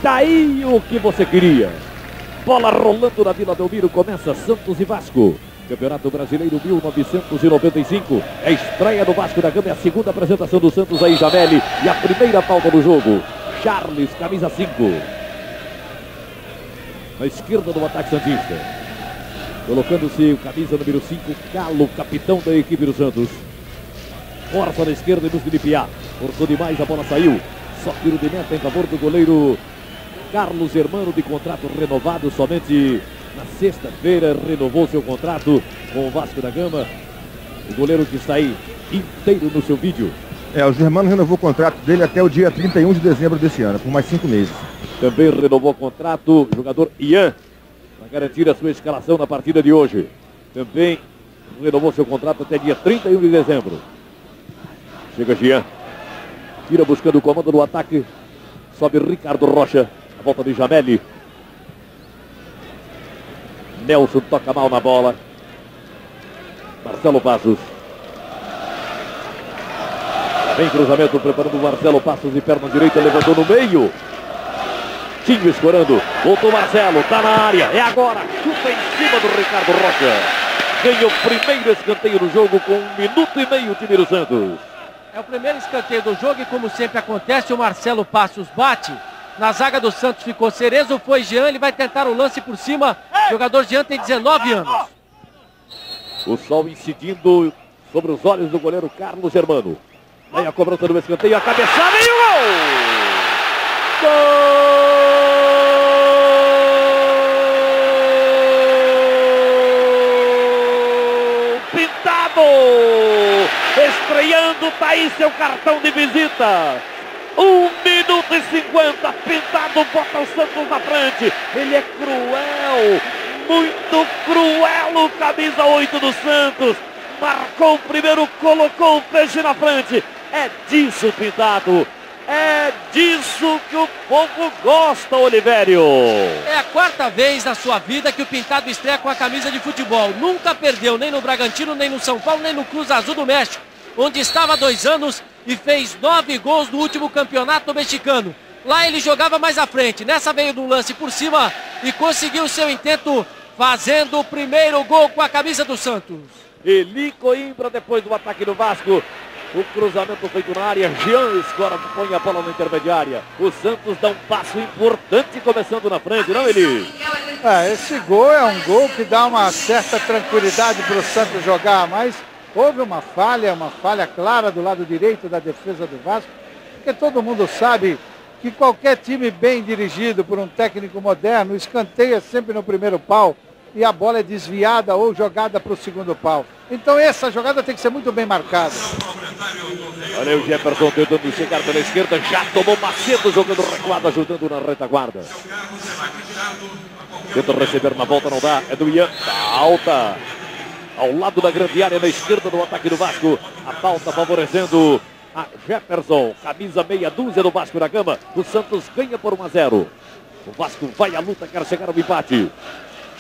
Tá aí o que você queria. Bola rolando na Vila Belmiro, começa Santos e Vasco. Campeonato Brasileiro 1995. É a estreia do Vasco da Gama, é a segunda apresentação do Santos aí, Jameli. E a primeira falta do jogo. Charles, camisa 5. Na esquerda do ataque santista. Colocando-se o camisa número 5, Galo, capitão da equipe do Santos. Força na esquerda e busca de Piá. Forçou demais, a bola saiu. Só tiro de meta em favor do goleiro Carlos Hermano, de contrato renovado. Somente na sexta-feira renovou seu contrato com o Vasco da Gama. O goleiro que está aí inteiro no seu vídeo. O Germano renovou o contrato dele até o dia 31 de dezembro desse ano, por mais 5 meses. Também renovou o contrato o jogador Ian, para garantir a sua escalação na partida de hoje. Também renovou seu contrato até dia 31 de dezembro. Chega Jean. Tira buscando o comando do ataque. Sobe Ricardo Rocha. A volta de Jameli. Nelson toca mal na bola. Marcelo Passos. Vem cruzamento, preparando o Marcelo Passos de perna direita, levantou no meio. Tinho escorando. Voltou Marcelo, tá na área. É agora. Chuta em cima do Ricardo Rocha. Ganha o primeiro escanteio do jogo com 1 minuto e meio o time do Santos. É o primeiro escanteio do jogo e, como sempre acontece, o Marcelo Passos bate. Na zaga do Santos ficou Cerezo, foi Jean, ele vai tentar o lance por cima. O jogador Jean tem 19 anos. O sol incidindo sobre os olhos do goleiro Carlos Hermano. Aí a cobrança do escanteio, a cabeçada e o gol! Gol! Pintado! Estreando, tá aí seu cartão de visita. 1 minuto e 50, Pintado bota o Santos na frente. Ele é cruel, muito cruel, o camisa 8 do Santos. Marcou o primeiro, colocou o peixe na frente. É disso, Pintado. É disso que o povo gosta, Olivério. É a 4ª vez na sua vida que o Pintado estreia com a camisa de futebol. Nunca perdeu nem no Bragantino, nem no São Paulo, nem no Cruz Azul do México, onde estava há 2 anos e fez 9 gols no último campeonato mexicano. Lá ele jogava mais à frente. Nessa veio do lance por cima e conseguiu seu intento, fazendo o primeiro gol com a camisa do Santos. Eli Coimbra depois do ataque do Vasco. O cruzamento feito na área. Jean escora, põe a bola na intermediária. O Santos dá um passo importante começando na frente, não, Eli? Esse gol é um gol que dá uma certa tranquilidade para o Santos jogar, mas houve uma falha clara do lado direito da defesa do Vasco, porque todo mundo sabe que qualquer time bem dirigido por um técnico moderno escanteia sempre no primeiro pau e a bola é desviada ou jogada para o segundo pau. Então essa jogada tem que ser muito bem marcada. Olha o Jefferson tentando chegar pela esquerda, já tomou Macedo jogando recuado, ajudando na retaguarda. Tenta receber na volta, não dá, é do Ian, alta. Ao lado da grande área, na esquerda do ataque do Vasco. A falta favorecendo a Jefferson. Camisa meia dúzia do Vasco da Gama. O Santos ganha por 1-0. O Vasco vai à luta, quer chegar ao empate.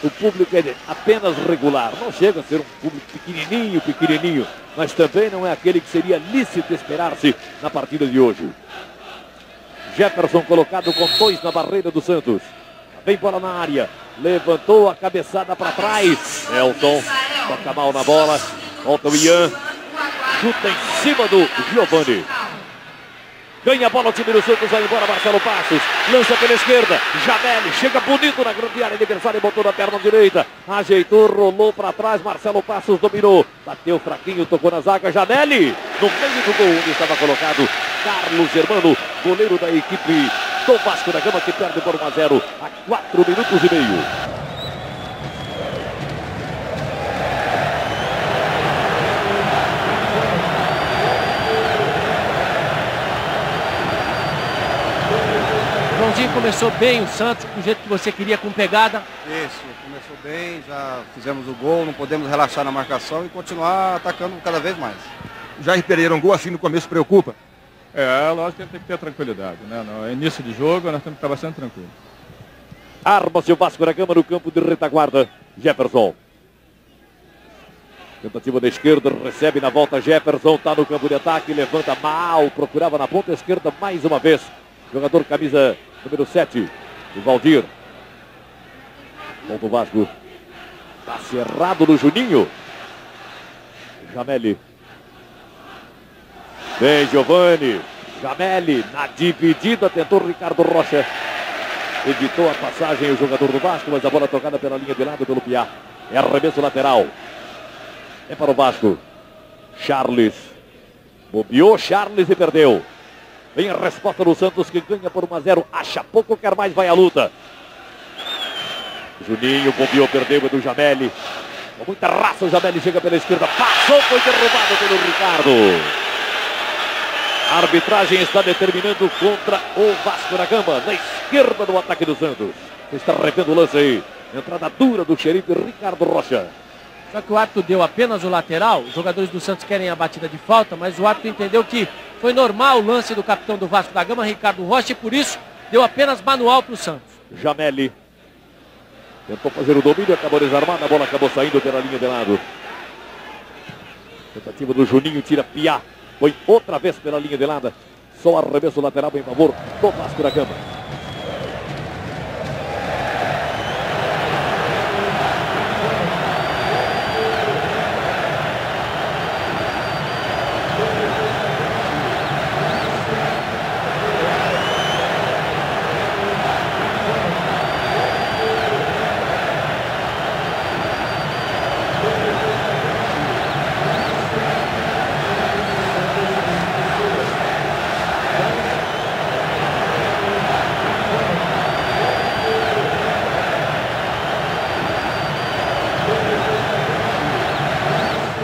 O público é apenas regular. Não chega a ser um público pequenininho. Mas também não é aquele que seria lícito esperar-se na partida de hoje. Jefferson colocado com 2 na barreira do Santos. Vem bola na área. Levantou a cabeçada para trás. Nelson toca mal na bola. Volta o Ian. Chuta em cima do Giovani. Ganha a bola o time do Santos. Vai embora Marcelo Passos. Lança pela esquerda. Jameli chega bonito na grande área adversária e botou na perna direita. Ajeitou, rolou para trás. Marcelo Passos dominou. Bateu fraquinho, tocou na zaga. Jameli no meio do gol onde estava colocado Carlos Hermano, goleiro da equipe do Vasco da Gama, que perde por 1-0 a 4 minutos e meio. Joãozinho, começou bem o Santos, do jeito que você queria, com pegada. Isso, começou bem, já fizemos o gol, não podemos relaxar na marcação e continuar atacando cada vez mais. Jair Pereira, um gol assim no começo preocupa? Lógico que tem que ter tranquilidade, né? No início de jogo nós temos que estar bastante tranquilo. Arma-se o Vasco da Gama no campo de retaguarda. Jefferson. Tentativa da esquerda, recebe na volta Jefferson, está no campo de ataque, levanta mal, procurava na ponta esquerda mais uma vez. Jogador camisa número 7, o Valdir. Ponto o Vasco. Passe errado do Juninho. Jameli. Vem Giovani. Jameli na dividida, tentou Ricardo Rocha. Evitou a passagem o jogador do Vasco, mas a bola tocada pela linha de lado pelo Piá. É arremesso lateral. É para o Vasco. Charles. Bobeou Charles e perdeu. Vem a resposta do Santos, que ganha por 1-0. Acha pouco, quer mais, vai à luta. Juninho, bobeou, perdeu, é do Jameli. Com muita raça, o Jameli chega pela esquerda. Passou, foi derrubado pelo Ricardo. A arbitragem está determinando contra o Vasco da Gama. Na esquerda do ataque do Santos. Você está revendo o lance aí. Entrada dura do xerife Ricardo Rocha. Só que o árbitro deu apenas o lateral. Os jogadores do Santos querem a batida de falta, mas o árbitro entendeu que foi normal o lance do capitão do Vasco da Gama, Ricardo Rocha, e por isso deu apenas manual para o Santos. Jameli. Tentou fazer o domínio, acabou desarmado, a bola acabou saindo pela linha de lado. Tentativa do Juninho, tira Piá. Foi outra vez pela linha de lado. Só arremesso lateral em favor do Vasco da Gama.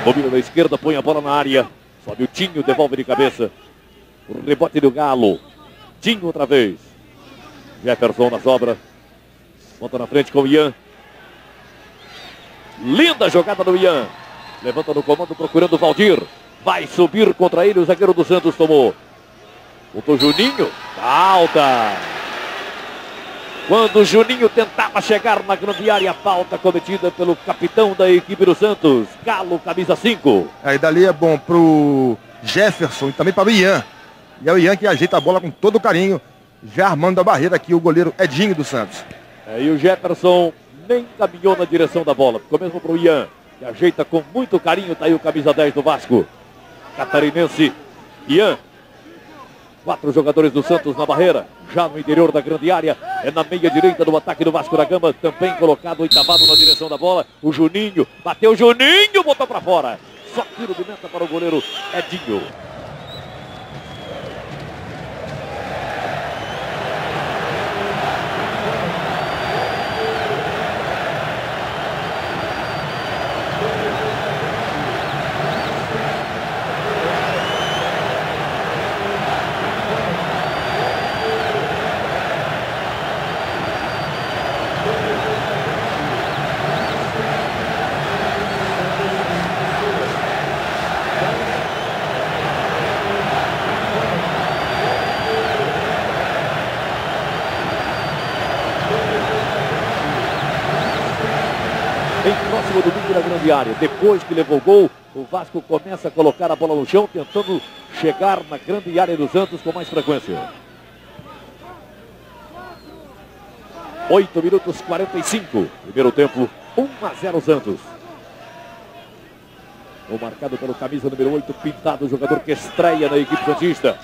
Domina na esquerda, põe a bola na área. Sobe o Tinho, devolve de cabeça. O rebote do Galo. Tinho outra vez. Jefferson na sobra. Ponta na frente com o Ian. Linda jogada do Ian. Levanta no comando procurando o Valdir. Vai subir contra ele, o zagueiro do Santos tomou. Botou Juninho. Falta. Quando o Juninho tentava chegar na grande área, falta cometida pelo capitão da equipe do Santos, Galo, camisa 5. Aí dali é bom pro Jefferson e também para o Ian. E é o Ian que ajeita a bola com todo carinho, já armando a barreira aqui o goleiro Edinho do Santos. E o Jefferson nem caminhou na direção da bola, ficou mesmo pro Ian, que ajeita com muito carinho, tá aí o camisa 10 do Vasco. Catarinense, Ian. 4 jogadores do Santos na barreira, já no interior da grande área, é na meia direita do ataque do Vasco da Gama, também colocado oitavado na direção da bola, o Juninho, bateu o Juninho, botou para fora, só tiro de meta para o goleiro Edinho. Bem próximo do bico da grande área. Depois que levou o gol, o Vasco começa a colocar a bola no chão, tentando chegar na grande área do Santos com mais frequência. 8 minutos 45. Primeiro tempo, 1-0 Santos. O marcado pelo camisa número 8, Pintado, jogador que estreia na equipe santista.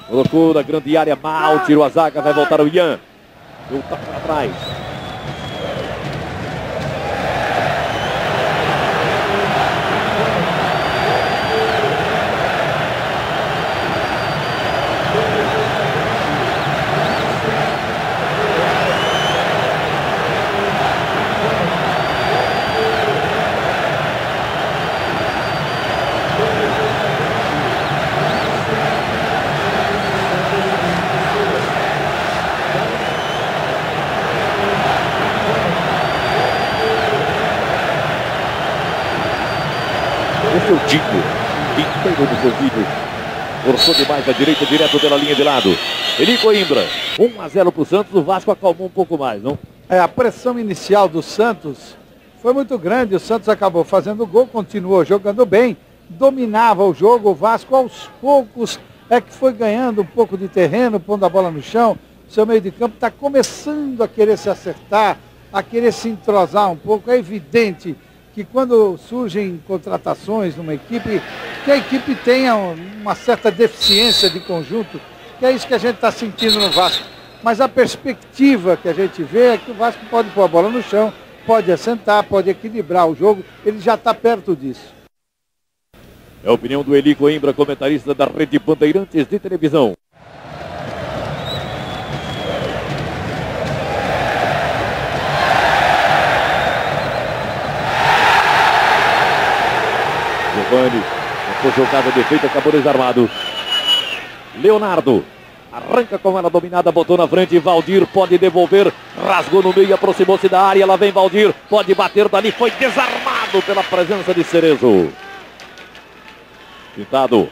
Colocou na grande área, mal, tirou a zaga, vai voltar o Ian. Deu um tapa para trás. Esse é o Dinho, inteiro do seu vídeo. Forçou demais à direita, direto pela linha de lado. Eli Coimbra, 1-0 para o Santos, o Vasco acalmou um pouco mais, não? A pressão inicial do Santos foi muito grande, o Santos acabou fazendo gol, continuou jogando bem, dominava o jogo, o Vasco aos poucos é que foi ganhando um pouco de terreno, pondo a bola no chão. O seu meio de campo está começando a querer se acertar, a querer se entrosar um pouco. É evidente que quando surgem contratações numa equipe, que a equipe tenha uma certa deficiência de conjunto, que é isso que a gente está sentindo no Vasco. Mas a perspectiva que a gente vê é que o Vasco pode pôr a bola no chão, pode assentar, pode equilibrar o jogo, ele já está perto disso. É a opinião do Eli Coimbra, comentarista da Rede Bandeirantes de televisão. Giovani, foi jogada de feita, acabou desarmado. Leonardo, arranca com ela dominada, botou na frente, Valdir pode devolver, rasgou no meio, aproximou-se da área, lá vem Valdir, pode bater dali, foi desarmado pela presença de Cerezo. Pintado.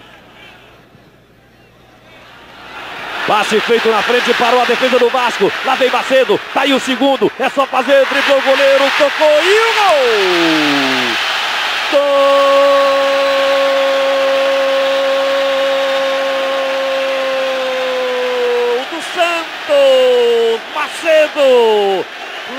Passe feito na frente, parou a defesa do Vasco. Lá vem Macedo, tá aí o segundo. É só fazer, driblou o goleiro, tocou e o gol! Gol do Santos! Macedo!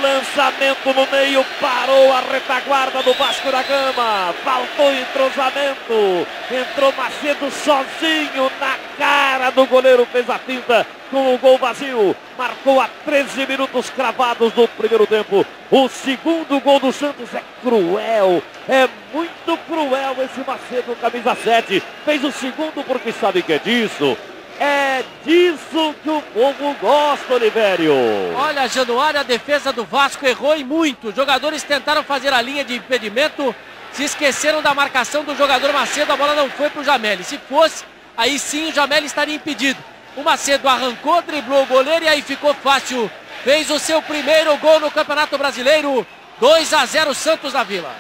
Lançamento no meio, parou a retaguarda do Vasco da Gama. Faltou entrosamento. Entrou Macedo sozinho na cara do goleiro. Fez a finta com o gol vazio. Marcou a 13 minutos cravados do primeiro tempo. O segundo gol do Santos é cruel. É muito cruel esse Macedo, camisa 7. Fez o segundo porque sabe que é disso. É disso que o povo gosta, Olivério. Olha, Januário, a defesa do Vasco errou e muito. Os jogadores tentaram fazer a linha de impedimento, se esqueceram da marcação do jogador Macedo, a bola não foi para o Jameli. Se fosse, aí sim o Jameli estaria impedido. O Macedo arrancou, driblou o goleiro e aí ficou fácil. Fez o seu primeiro gol no Campeonato Brasileiro. 2-0 Santos na Vila.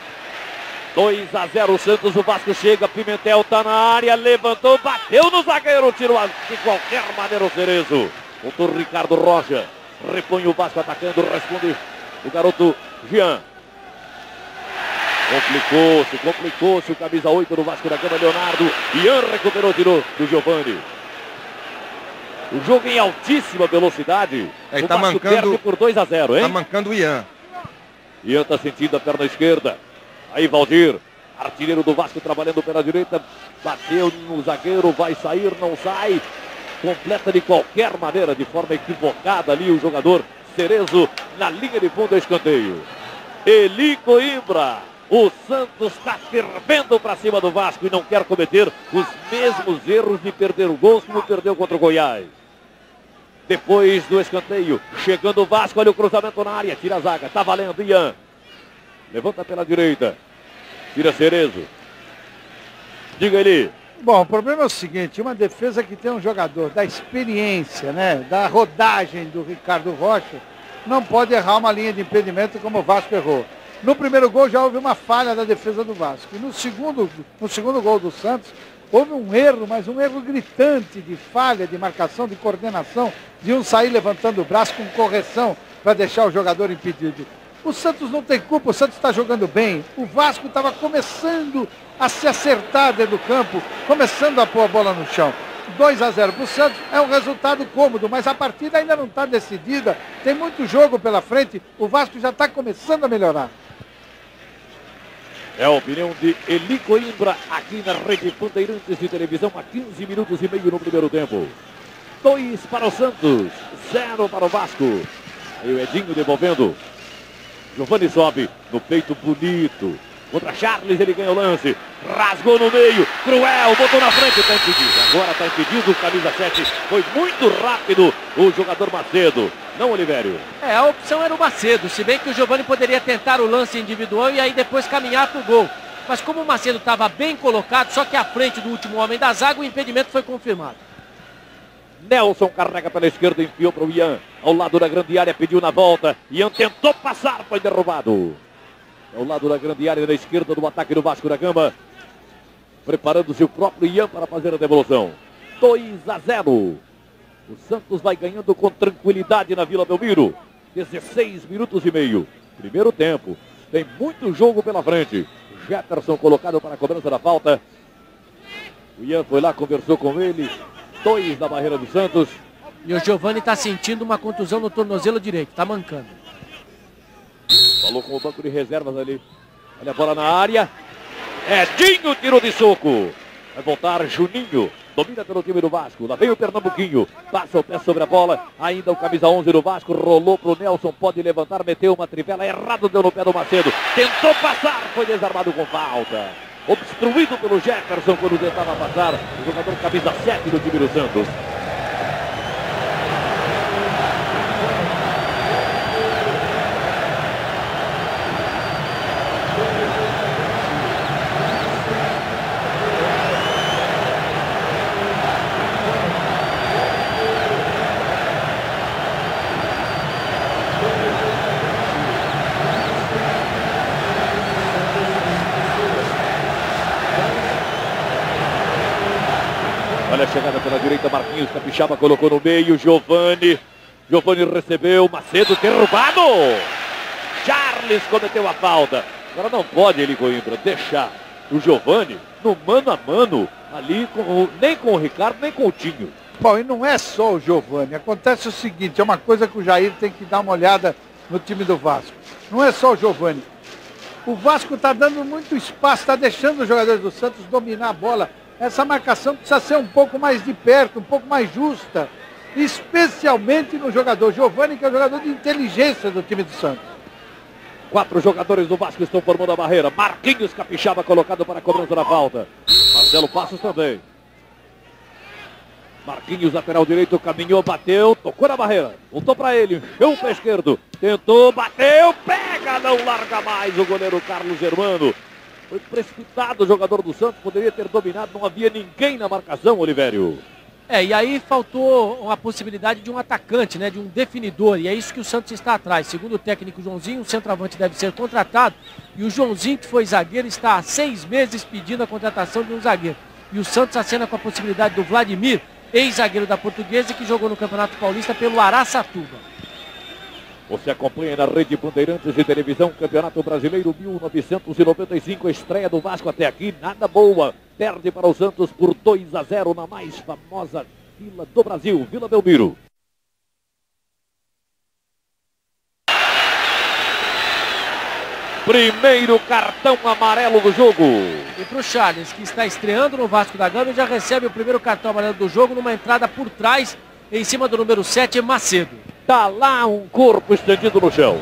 2-0 Santos, o Vasco chega, Pimentel tá na área, levantou, bateu no zagueiro, tirou de qualquer maneira o Cerezo. Voltou Ricardo Rocha, repõe o Vasco atacando, responde o garoto Jean. Complicou-se, o camisa 8 do Vasco da Gama, Leonardo. Ian recuperou, tirou do Giovani. O jogo em altíssima velocidade. Ele o tá Vasco mancando, perde por 2-0, hein? Tá mancando o Ian. Ian tá sentindo a perna esquerda. Aí Valdir, artilheiro do Vasco trabalhando pela direita, bateu no zagueiro, vai sair, não sai, completa de qualquer maneira, de forma equivocada ali o jogador Cerezo na linha de fundo, escanteio. Eli Coimbra, o Santos está fervendo para cima do Vasco e não quer cometer os mesmos erros de perder o gol como perdeu contra o Goiás. Depois do escanteio, chegando o Vasco, olha o cruzamento na área, tira a zaga, tá valendo, Ian. Levanta pela direita. Tira Cerezo. Diga ele. Bom, o problema é o seguinte, uma defesa que tem um jogador da experiência, né, da rodagem do Ricardo Rocha, não pode errar uma linha de impedimento como o Vasco errou. No primeiro gol já houve uma falha da defesa do Vasco. E no segundo gol do Santos, houve um erro, mas um erro gritante de falha, de marcação, de coordenação, de um sair levantando o braço com correção para deixar o jogador impedido. O Santos não tem culpa, o Santos está jogando bem. O Vasco estava começando a se acertar dentro do campo, começando a pôr a bola no chão. 2-0 para o Santos é um resultado cômodo, mas a partida ainda não está decidida. Tem muito jogo pela frente, o Vasco já está começando a melhorar. É a opinião de Eli Coimbra aqui na Rede Bandeirantes de televisão, a 15 minutos e meio no primeiro tempo. 2 para o Santos, 0 para o Vasco. Aí o Edinho devolvendo. Giovani sobe no peito bonito. Contra Charles, ele ganha o lance. Rasgou no meio. Cruel, botou na frente. Está impedido. Agora está impedido o camisa 7. Foi muito rápido o jogador Macedo. Não, Olivério? A opção era o Macedo. Se bem que o Giovani poderia tentar o lance individual e aí depois caminhar para o gol. Mas como o Macedo estava bem colocado, só que à frente do último homem da zaga, o impedimento foi confirmado. Nelson carrega pela esquerda, enfiou para o Ian. Ao lado da grande área, pediu na volta. Ian tentou passar, foi derrubado. Ao lado da grande área, na esquerda do ataque do Vasco da Gama. Preparando-se o próprio Ian para fazer a devolução. 2-0. O Santos vai ganhando com tranquilidade na Vila Belmiro. 16 minutos e meio. Primeiro tempo. Tem muito jogo pela frente. Jefferson colocado para a cobrança da falta. O Ian foi lá, conversou com ele. 2 da barreira do Santos. E o Giovani está sentindo uma contusão no tornozelo direito, está mancando. Falou com o banco de reservas ali. Olha a bola na área. Edinho, tiro de soco. Vai voltar Juninho. Domina pelo time do Vasco. Lá vem o Pernambuquinho. Passa o pé sobre a bola. Ainda o camisa 11 do Vasco. Rolou pro Nelson. Pode levantar. Meteu uma trivela. Errado, deu no pé do Macedo. Tentou passar. Foi desarmado com falta. Obstruído pelo Jefferson quando tentava passar. O jogador camisa 7 do time do Santos. Olha a chegada pela direita, Marquinhos Capixaba colocou no meio, Giovani recebeu, Macedo derrubado. Charles cometeu a falta. Agora não pode ele, Coimbra, deixar o Giovani no mano a mano ali, nem com o Ricardo, nem com o Tinho. Bom, e não é só o Giovani. Acontece o seguinte, é uma coisa que o Jair tem que dar uma olhada no time do Vasco. Não é só o Giovani. O Vasco está dando muito espaço, está deixando os jogadores do Santos dominar a bola. Essa marcação precisa ser um pouco mais de perto, um pouco mais justa. Especialmente no jogador Giovani, que é o jogador de inteligência do time do Santos. 4 jogadores do Vasco estão formando a barreira. Marquinhos Capixaba colocado para a cobrança da falta. Marcelo Passos também. Marquinhos, lateral direito, caminhou, bateu, tocou na barreira. Voltou para ele, encheu o pé esquerdo. Tentou, bateu, pega, não larga mais o goleiro Carlos Germano. Foi precipitado o jogador do Santos, poderia ter dominado, não havia ninguém na marcação, Olivério. E aí faltou a possibilidade de um atacante, né, de um definidor, e é isso que o Santos está atrás. Segundo o técnico Joãozinho, o centroavante deve ser contratado, e o Joãozinho, que foi zagueiro, está há 6 meses pedindo a contratação de um zagueiro. E o Santos acena com a possibilidade do Vladimir, ex-zagueiro da Portuguesa, que jogou no Campeonato Paulista pelo Araçatuba. Você acompanha na Rede Bandeirantes de Televisão, Campeonato Brasileiro 1995, estreia do Vasco até aqui, nada boa. Perde para o Santos por 2-0 na mais famosa vila do Brasil, Vila Belmiro. Primeiro cartão amarelo do jogo. E para o Charles, que está estreando no Vasco da Gama, já recebe o primeiro cartão amarelo do jogo numa entrada por trás, em cima do número 7, Macedo. Tá lá um corpo estendido no chão.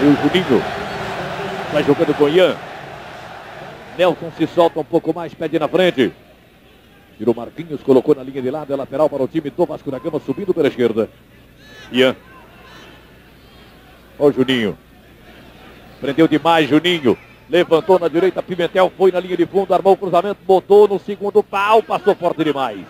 E o Juninho vai jogando com Ian. Nelson se solta um pouco mais, pede na frente. Tirou Marquinhos, colocou na linha de lado, é lateral para o time do Vasco da Gama, subindo pela esquerda. Ian. Olha o Juninho. Prendeu demais, Juninho. Levantou na direita, Pimentel foi na linha de fundo, armou o cruzamento, botou no segundo pau, passou forte demais.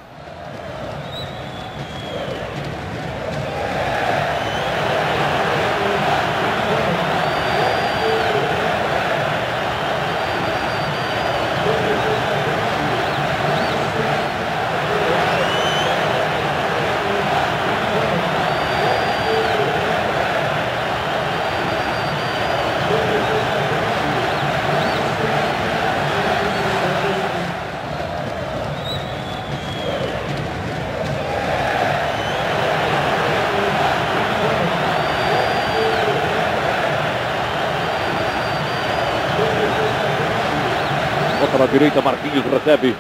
Na direita, Marquinhos recebe,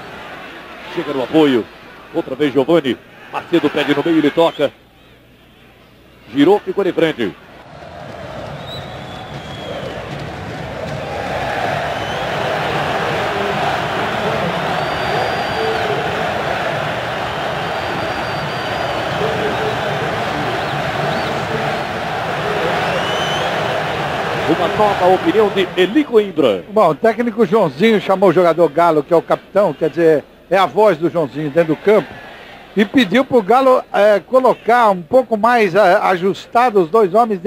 chega no apoio, outra vez Giovani, Macedo pede no meio, ele toca, girou, ficou de frente. Uma nova opinião de Eli Coimbra. Bom, o técnico Joãozinho chamou o jogador Galo, que é o capitão, quer dizer, é a voz do Joãozinho dentro do campo, e pediu para o Galo colocar um pouco mais ajustado os dois homens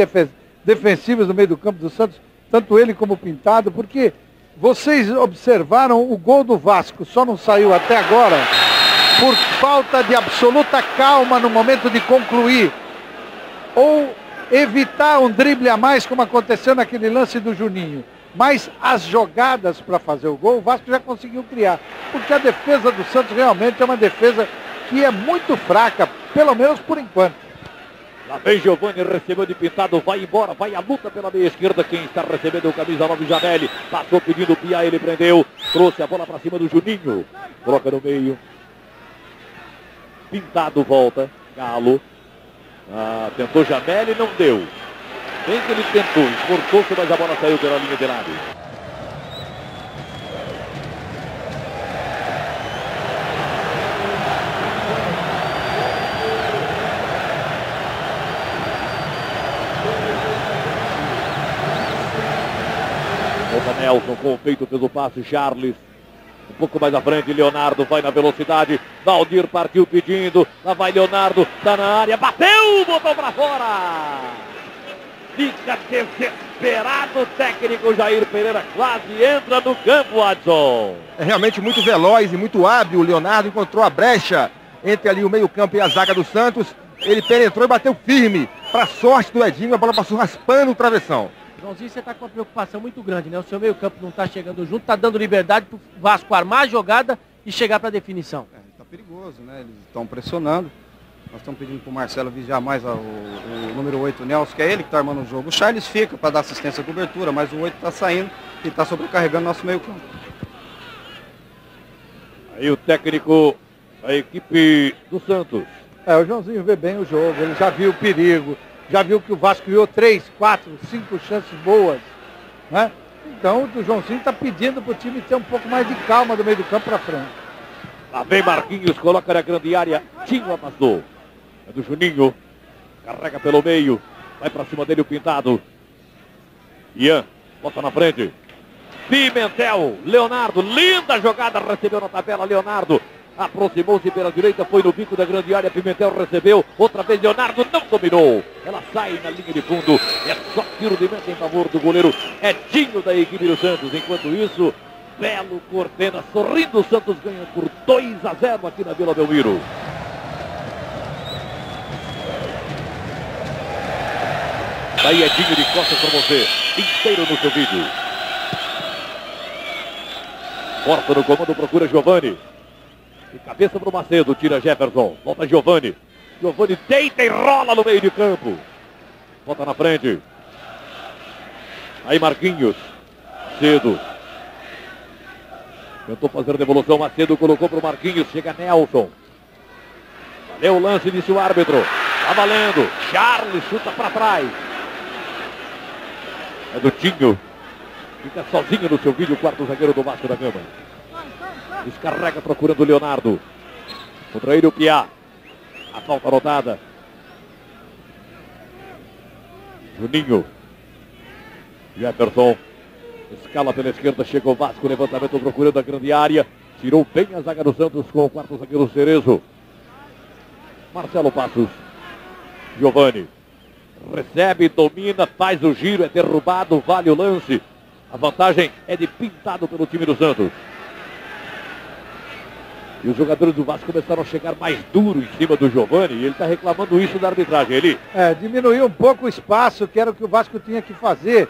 defensivas no meio do campo do Santos, tanto ele como o Pintado, porque vocês observaram o gol do Vasco, só não saiu até agora por falta de absoluta calma no momento de concluir, ou evitar um drible a mais, como aconteceu naquele lance do Juninho. Mas as jogadas para fazer o gol, o Vasco já conseguiu criar, porque a defesa do Santos realmente é uma defesa que é muito fraca, pelo menos por enquanto. Lá vem Giovani, recebeu de Pintado, vai embora, vai a luta pela meia esquerda. Quem está recebendo é o camisa 9, Janelli. Passou pedindo o Pia, ele prendeu. Trouxe a bola para cima do Juninho. Coloca no meio. Pintado volta. Galo. Tentou Janelli, não deu. Bem que ele tentou, esforçou-se, mas a bola saiu pela linha de lado. Nelson com o peito, fez o passe, Charles um pouco mais à frente, Leonardo vai na velocidade, Valdir partiu pedindo, lá vai Leonardo, tá na área, bateu, botou pra fora, fica desesperado o técnico Jair Pereira, quase entra no campo, Adson. É realmente muito veloz e muito hábil, o Leonardo encontrou a brecha entre ali o meio campo e a zaga do Santos, ele penetrou e bateu firme, para sorte do Edinho, a bola passou raspando o travessão. Joãozinho, você está com uma preocupação muito grande, né? O seu meio campo não está chegando junto, está dando liberdade para o Vasco armar a jogada e chegar para a definição. Está perigoso, né? Eles estão pressionando. Nós estamos pedindo para o Marcelo vigiar mais o número 8, o Nelson, que é ele que está armando o jogo. O Charles fica para dar assistência e cobertura, mas o 8 está saindo e está sobrecarregando nosso meio campo. Aí o técnico da equipe do Santos. O Joãozinho vê bem o jogo, ele já viu o perigo. Já viu que o Vasco criou 3, 4, 5 chances boas, né? Então o Joãozinho está pedindo para o time ter um pouco mais de calma do meio do campo para frente. Lá vem Marquinhos, coloca na grande área, Tinho amassou. É do Juninho, carrega pelo meio, vai para cima dele o Pintado. Ian, bota na frente. Pimentel, Leonardo, linda jogada, recebeu na tabela, Leonardo. Aproximou-se pela direita, foi no bico da grande área, Pimentel recebeu, outra vez Leonardo não dominou, ela sai na linha de fundo, é só tiro de meta em favor do goleiro Edinho da equipe do Santos. Enquanto isso, Belo coordena, sorrindo, o Santos ganha por 2-0 aqui na Vila Belmiro. Aí Edinho de costas para você, inteiro no seu vídeo. Corta no comando, procura Giovani. De cabeça para o Macedo, tira Jefferson, volta Giovani. Giovani deita e rola no meio de campo. Volta na frente. Aí Marquinhos. Macedo. Tentou fazer a devolução, Macedo colocou para o Marquinhos, chega Nelson. Valeu o lance, disse o árbitro. Tá valendo. Charles chuta para trás. É do Tinho. Fica sozinho no seu vídeo, o quarto zagueiro do Vasco da Gama. Descarrega procurando o Leonardo. Contra ele o Piá. A falta anotada. Juninho. Jefferson. Escala pela esquerda, chega o Vasco. Levantamento procurando a grande área. Tirou bem a zaga do Santos com o quarto zagueiro Cerezo. Marcelo Passos. Giovani. Recebe, domina, faz o giro, é derrubado, vale o lance. A vantagem é de Pintado pelo time do Santos. E os jogadores do Vasco começaram a chegar mais duro em cima do Giovani. E ele está reclamando isso da arbitragem. Ele diminuiu um pouco o espaço, que era o que o Vasco tinha que fazer,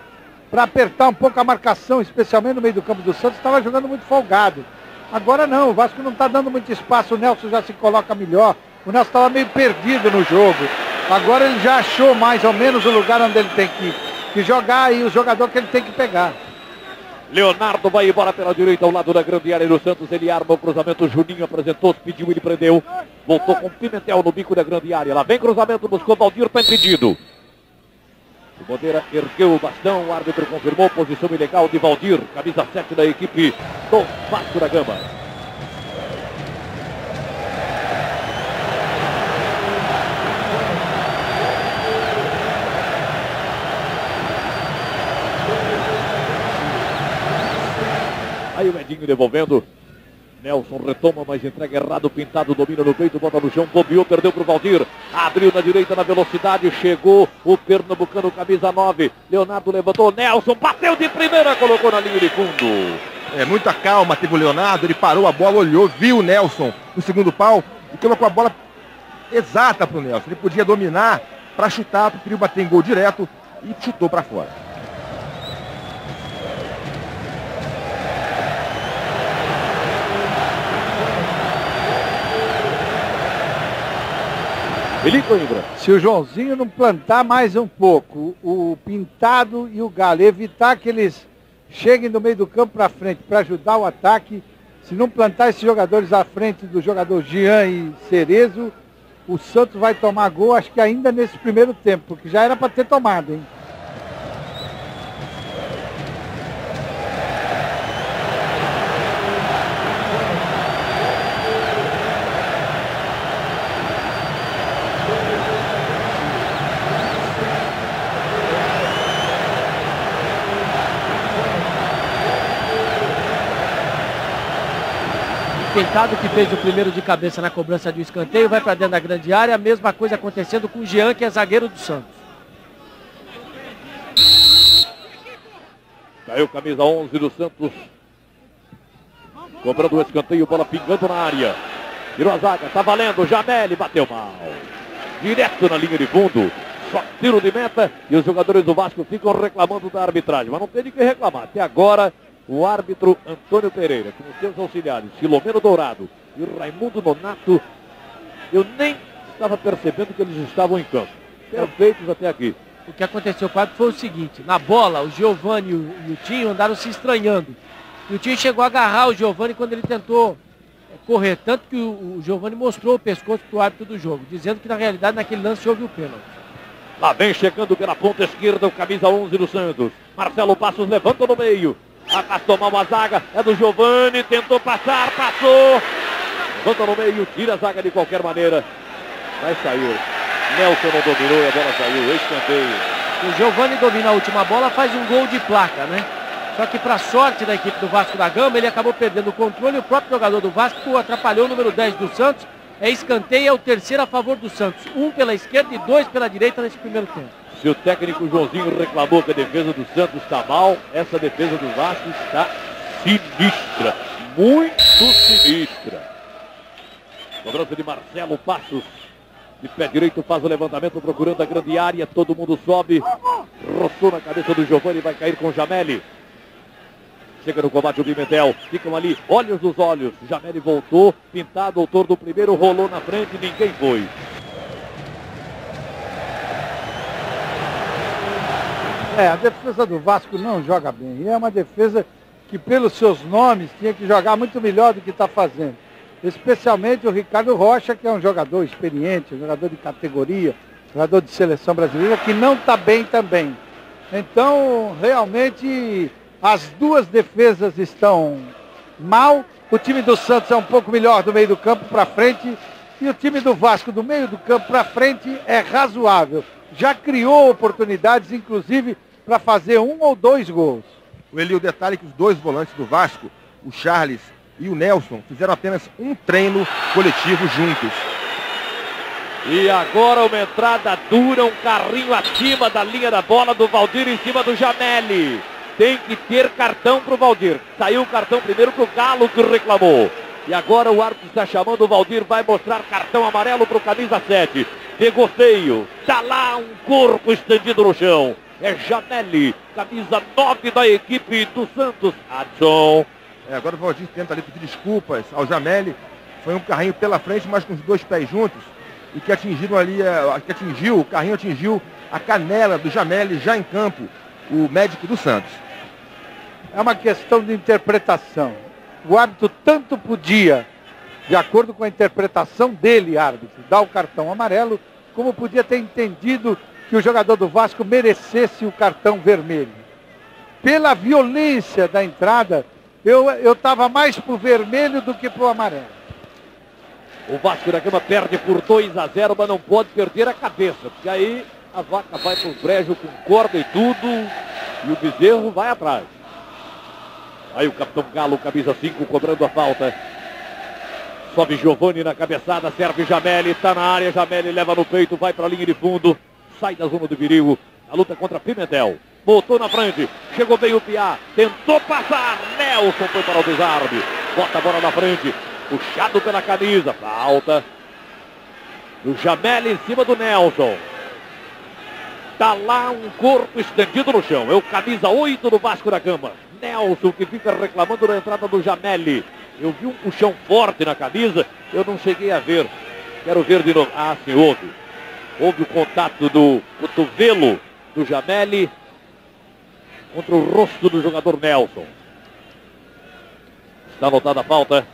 para apertar um pouco a marcação, especialmente no meio do campo do Santos. Estava jogando muito folgado. Agora não, o Vasco não está dando muito espaço. O Nelson já se coloca melhor. O Nelson estava meio perdido no jogo. Agora ele já achou mais ou menos o lugar onde ele tem que jogar e o jogador que ele tem que pegar. Leonardo vai embora pela direita, ao lado da grande área do Santos. Ele arma o cruzamento, Juninho apresentou, pediu, ele prendeu. Voltou com Pimentel no bico da grande área. Lá vem cruzamento, buscou Valdir, está impedido. O Bandeira ergueu o bastão, o árbitro confirmou, posição ilegal de Valdir, camisa 7 da equipe do Vasco da Gama. Aí o Edinho devolvendo. Nelson retoma, mas entrega errado, Pintado domina no peito, bota no chão, bobeou, perdeu pro Valdir, abriu na direita na velocidade, chegou o pernambucano, camisa 9, Leonardo levantou, Nelson bateu de primeira, colocou na linha de fundo. Muita calma teve o Leonardo, ele parou a bola, olhou, viu o Nelson no segundo pau e colocou a bola exata pro Nelson. Ele podia dominar para chutar, preferiu bater em gol direto e chutou para fora. Se o Joãozinho não plantar mais um pouco, o Pintado e o Galo, evitar que eles cheguem do meio do campo para frente para ajudar o ataque, se não plantar esses jogadores à frente do jogador Jean e Cerezo, o Santos vai tomar gol, acho que ainda nesse primeiro tempo, porque já era para ter tomado, hein? Pintado, que fez o primeiro de cabeça na cobrança de escanteio, vai para dentro da grande área. A mesma coisa acontecendo com o Jean, que é zagueiro do Santos. Caiu camisa 11 do Santos. Cobrando o escanteio, bola pingando na área. Tirou a zaga, tá valendo. Jameli bateu mal. Direto na linha de fundo. Só tiro de meta e os jogadores do Vasco ficam reclamando da arbitragem. Mas não tem de que reclamar. Até agora, o árbitro Antônio Pereira, com os seus auxiliares, Filomeno Dourado e o Raimundo Nonato, eu nem estava percebendo que eles estavam em campo. Perfeitos até aqui. O que aconteceu com o árbitro foi o seguinte: na bola, o Giovani e o Tinho andaram se estranhando. E o Tinho chegou a agarrar o Giovani quando ele tentou correr. Tanto que o Giovani mostrou o pescoço para o árbitro do jogo, dizendo que na realidade naquele lance houve o pênalti. Lá vem chegando pela ponta esquerda o camisa 11 do Santos. Marcelo Passos levanta no meio. Afastou mal a zaga, é do Giovani, tentou passar, passou. Levanta no meio, tira a zaga de qualquer maneira. Mas saiu. Nelson não dominou e a bola saiu, escanteio. O Giovani domina a última bola, faz um gol de placa, né? Só que para sorte da equipe do Vasco da Gama, ele acabou perdendo o controle. O próprio jogador do Vasco atrapalhou o número 10 do Santos. É escanteio, é o terceiro a favor do Santos. 1 pela esquerda e 2 pela direita nesse primeiro tempo. Se o técnico Joãozinho reclamou que a defesa do Santos está mal, essa defesa do Vasco está sinistra. Muito sinistra. Cobrança de Marcelo Passos. De pé direito faz o levantamento procurando a grande área. Todo mundo sobe. Roçou na cabeça do Giovani, vai cair com o Jameli. Chega no combate o Pimentel. Ficam ali, olhos nos olhos. Jameli voltou. Pintado, autor do primeiro, rolou na frente. Ninguém foi. A defesa do Vasco não joga bem. E é uma defesa que, pelos seus nomes, tinha que jogar muito melhor do que está fazendo. Especialmente o Ricardo Rocha, que é um jogador experiente, um jogador de categoria, jogador de seleção brasileira, que não está bem também. Então, realmente, as duas defesas estão mal. O time do Santos é um pouco melhor do meio do campo para frente. E o time do Vasco, do meio do campo para frente, é razoável. Já criou oportunidades, inclusive, para fazer 1 ou 2 gols. O detalhe é que os dois volantes do Vasco, o Charles e o Nelson, fizeram apenas um treino coletivo juntos. E agora uma entrada dura, um carrinho acima da linha da bola do Valdir em cima do Jameli. Tem que ter cartão para o Valdir. Saiu o cartão primeiro para o Galo, que reclamou. E agora o árbitro está chamando o Valdir, vai mostrar cartão amarelo para o camisa 7. Pegou feio, tá lá um corpo estendido no chão. É Jameli, camisa 9 da equipe do Santos. Adson. Agora o Valdir tenta ali pedir desculpas ao Jameli. Foi um carrinho pela frente, mas com os dois pés juntos. E que atingiram ali, o carrinho atingiu a canela do Jameli já em campo, o médico do Santos. É uma questão de interpretação. O árbitro tanto podia, de acordo com a interpretação dele, árbitro, dar o cartão amarelo, como podia ter entendido que o jogador do Vasco merecesse o cartão vermelho. Pela violência da entrada, eu estava mais pro vermelho do que pro amarelo. O Vasco da Gama perde por 2-0, mas não pode perder a cabeça, porque aí a vaca vai pro brejo com corda e tudo, e o bezerro vai atrás. Aí o capitão Galo, camisa 5, cobrando a falta. Sobe Giovani na cabeçada, serve Jameli, tá na área, Jameli leva no peito, vai para a linha de fundo, sai da zona do perigo, a luta contra Pimentel, botou na frente, chegou bem o Piá, tentou passar, Nelson foi para o desarme, bota a bola na frente, puxado pela camisa, falta do Jameli em cima do Nelson. Tá lá um corpo estendido no chão, é o camisa 8 do Vasco da Gama, Nelson, que fica reclamando da entrada do Jameli. Eu vi um puxão forte na camisa, eu não cheguei a ver. Quero ver de novo. Ah, sim, houve. Houve o contato do cotovelo do Jameli contra o rosto do jogador Nelson. Está anotada a falta.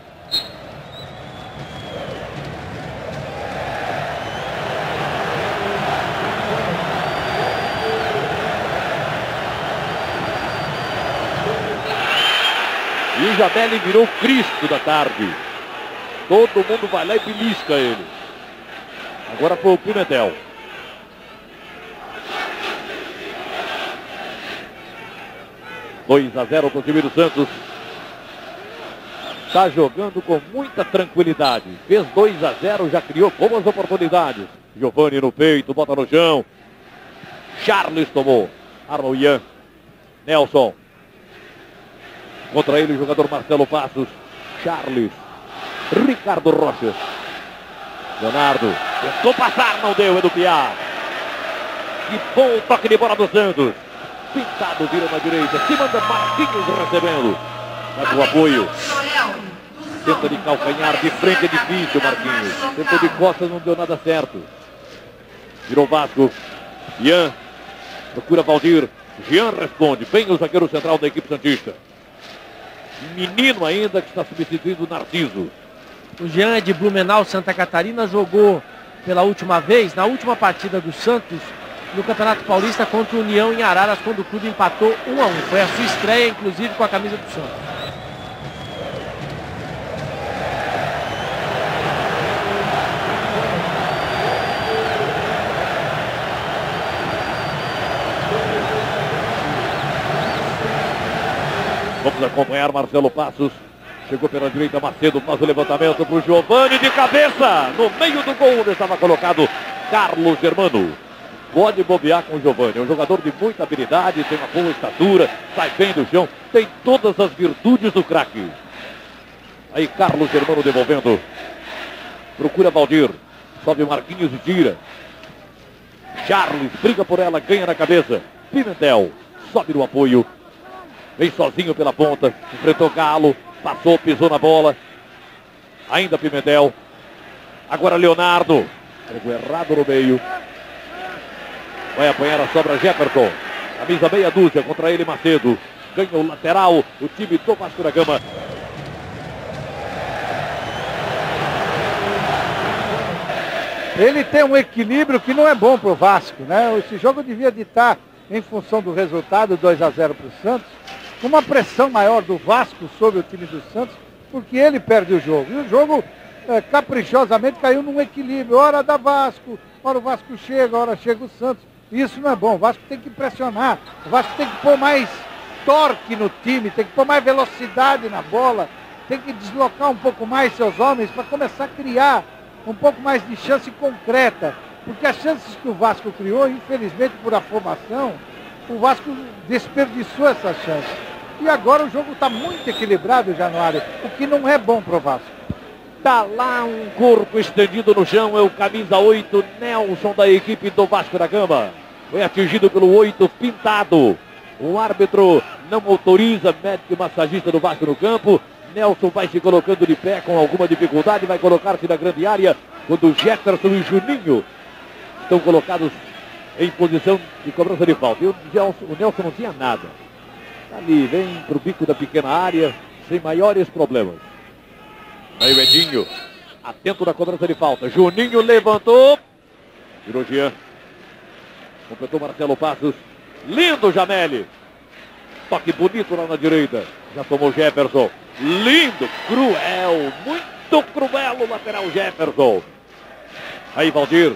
E o Jameli virou o Cristo da tarde. Todo mundo vai lá e belisca ele. Agora foi o Pimentel. (2-0) para o time do Santos. Está jogando com muita tranquilidade. Fez 2-0, já criou boas oportunidades. Giovani no peito, bota no chão. Charles tomou. Arnoian. Nelson. Contra ele o jogador Marcelo Passos. Charles. Ricardo Rocha. Leonardo. Tentou passar, não deu, é do Piá. Que bom toque de bola do Santos. Pintado vira na direita. Se manda Marquinhos recebendo. Vai pro apoio. Tenta de calcanhar, de frente é difícil, Marquinhos. Tentou de costas, não deu nada certo. Virou Vasco. Ian. Procura Valdir. Jean responde. Bem o zagueiro central da equipe santista. Menino ainda que está substituindo o Narciso. O Jean é de Blumenau, Santa Catarina, jogou pela última vez, na última partida do Santos, no Campeonato Paulista contra o União em Araras, quando o clube empatou 1-1. Foi a sua estreia, inclusive, com a camisa do Santos. Vamos acompanhar Marcelo Passos. Chegou pela direita, Macedo faz o levantamento para o Giovani de cabeça. No meio do gol onde estava colocado Carlos Germano. Pode bobear com o Giovani. É um jogador de muita habilidade, tem uma boa estatura, sai bem do chão, tem todas as virtudes do craque. Aí Carlos Germano devolvendo. Procura Valdir. Sobe Marquinhos e tira. Charles briga por ela, ganha na cabeça. Pimentel sobe no apoio. Vem sozinho pela ponta, enfrentou Galo, passou, pisou na bola. Ainda Pimentel. Agora Leonardo. Pegou errado no meio. Vai apanhar a sobra Jefferson. Camisa meia dúzia contra ele Macedo. Ganha o lateral, o time do Vasco da Gama. Ele tem um equilíbrio que não é bom para o Vasco, né? Esse jogo devia estar em função do resultado, 2-0 para o Santos. Com uma pressão maior do Vasco sobre o time do Santos, porque ele perde o jogo. E o jogo, caprichosamente, caiu num equilíbrio. Hora dá Vasco, hora o Vasco chega, hora chega o Santos. Isso não é bom. O Vasco tem que pressionar. O Vasco tem que pôr mais torque no time, tem que pôr mais velocidade na bola, tem que deslocar um pouco mais seus homens para começar a criar um pouco mais de chance concreta. Porque as chances que o Vasco criou, infelizmente, por afobação, o Vasco desperdiçou essa chance. E agora o jogo está muito equilibrado, Januário, o que não é bom para o Vasco. Tá lá um corpo estendido no chão, é o camisa 8, Nelson, da equipe do Vasco da Gama. Foi atingido pelo 8, Pintado. O árbitro não autoriza, médico e massagista do Vasco no campo. Nelson vai se colocando de pé com alguma dificuldade, vai colocar-se na grande área, quando Jefferson e Juninho estão colocados em posição de cobrança de falta. E o Nelson não tinha nada. Ali, vem para o bico da pequena área, sem maiores problemas. Aí o Edinho, atento na cobrança de falta. Juninho levantou. Virou Jean. Completou Marcelo Passos. Lindo Jameli. Toque bonito lá na direita. Já tomou Jefferson. Lindo, cruel, muito cruel o lateral Jefferson. Aí Valdir.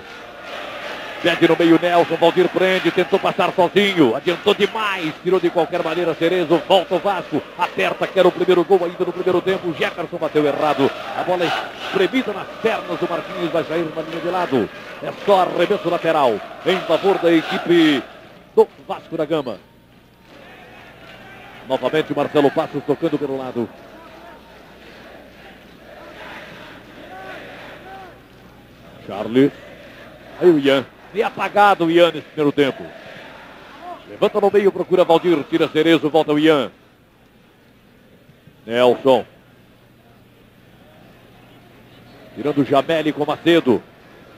Pede no meio Nelson, Valdir prende, tentou passar sozinho, adiantou demais, tirou de qualquer maneira Cerezo, volta o Vasco, aperta, quer o primeiro gol ainda no primeiro tempo, Jefferson bateu errado, a bola espremida nas pernas do Marquinhos, vai sair na linha de lado, é só arremesso lateral, em favor da equipe do Vasco da Gama. Novamente o Marcelo Passos tocando pelo lado. Charles, aí o Ian. Bem apagado o Ian nesse primeiro tempo. Levanta no meio, procura Valdir, tira Cerezo, volta o Ian. Nelson. Tirando o Jameli com Macedo.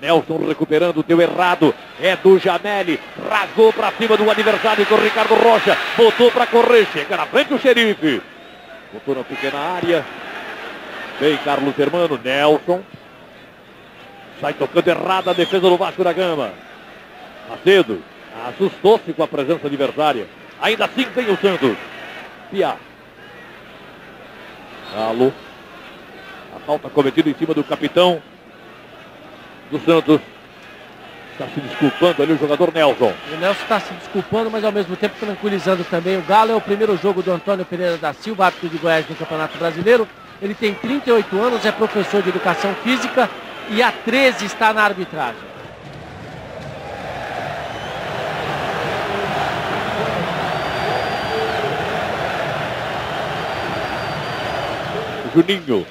Nelson recuperando, deu errado. É do Jameli. Rasgou para cima do adversário com o Ricardo Rocha. Botou para correr, chega na frente o Xerife. Botou na pequena área. Vem Carlos Germano, Nelson. Sai tocando errada a defesa do Vasco da Gama. Macedo assustou-se com a presença adversária. Ainda assim vem o Santos. Piá. Galo. A falta cometida em cima do capitão do Santos. Está se desculpando ali o jogador Nelson. O Nelson está se desculpando, mas ao mesmo tempo tranquilizando também. O Galo é o primeiro jogo do Antônio Pereira da Silva, árbitro de Goiás no Campeonato Brasileiro. Ele tem 38 anos, é professor de Educação Física e há 13 está na arbitragem. Juninho,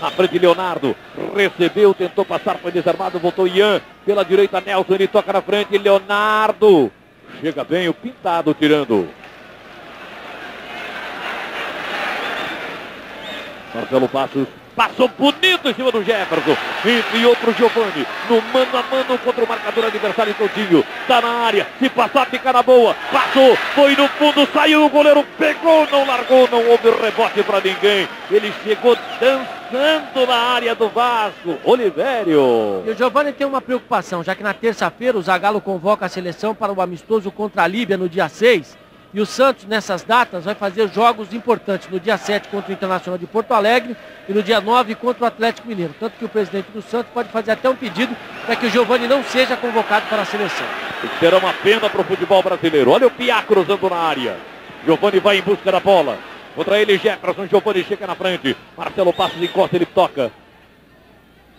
na frente Leonardo, recebeu, tentou passar, foi desarmado, voltou Ian, pela direita Nelson, ele toca na frente, Leonardo, chega bem o Pintado tirando. Marcelo Passos, passou bonito em cima do Jefferson, enviou para o Giovani, no mano a mano contra o marcador adversário Coutinho, está na área, se passar fica na boa, passou, foi no fundo, saiu o goleiro, pegou, não largou, não houve rebote para ninguém, ele chegou dançando na área do Vasco, Olivério. E o Giovani tem uma preocupação, já que na terça-feira o Zagallo convoca a seleção para o amistoso contra a Líbia no dia 6, e o Santos, nessas datas, vai fazer jogos importantes no dia 7 contra o Internacional de Porto Alegre e no dia 9 contra o Atlético Mineiro. Tanto que o presidente do Santos pode fazer até um pedido para que o Giovani não seja convocado para a seleção. Será uma pena para o futebol brasileiro. Olha o Piá cruzando na área. Giovani vai em busca da bola. Contra ele, Jefferson. Giovani chega na frente. Marcelo Passos encosta, ele toca.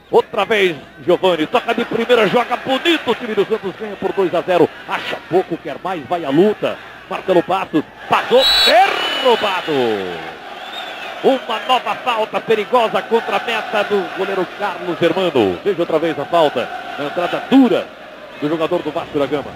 Outra vez, Giovani. Toca de primeira, joga bonito. O time do Santos ganha por 2-0. Acha pouco, quer mais, vai à luta. Marcelo Passos, passou, derrubado. Uma nova falta perigosa contra a meta do goleiro Carlos Germano. Veja outra vez a falta, na entrada dura do jogador do Vasco da Gama.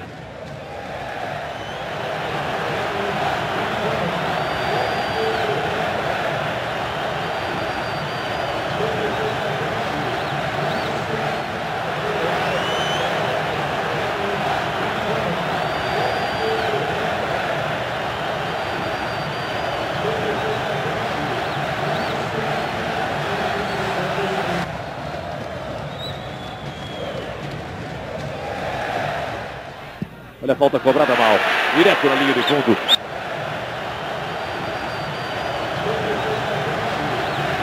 Olha a falta cobrada mal, direto na linha de fundo.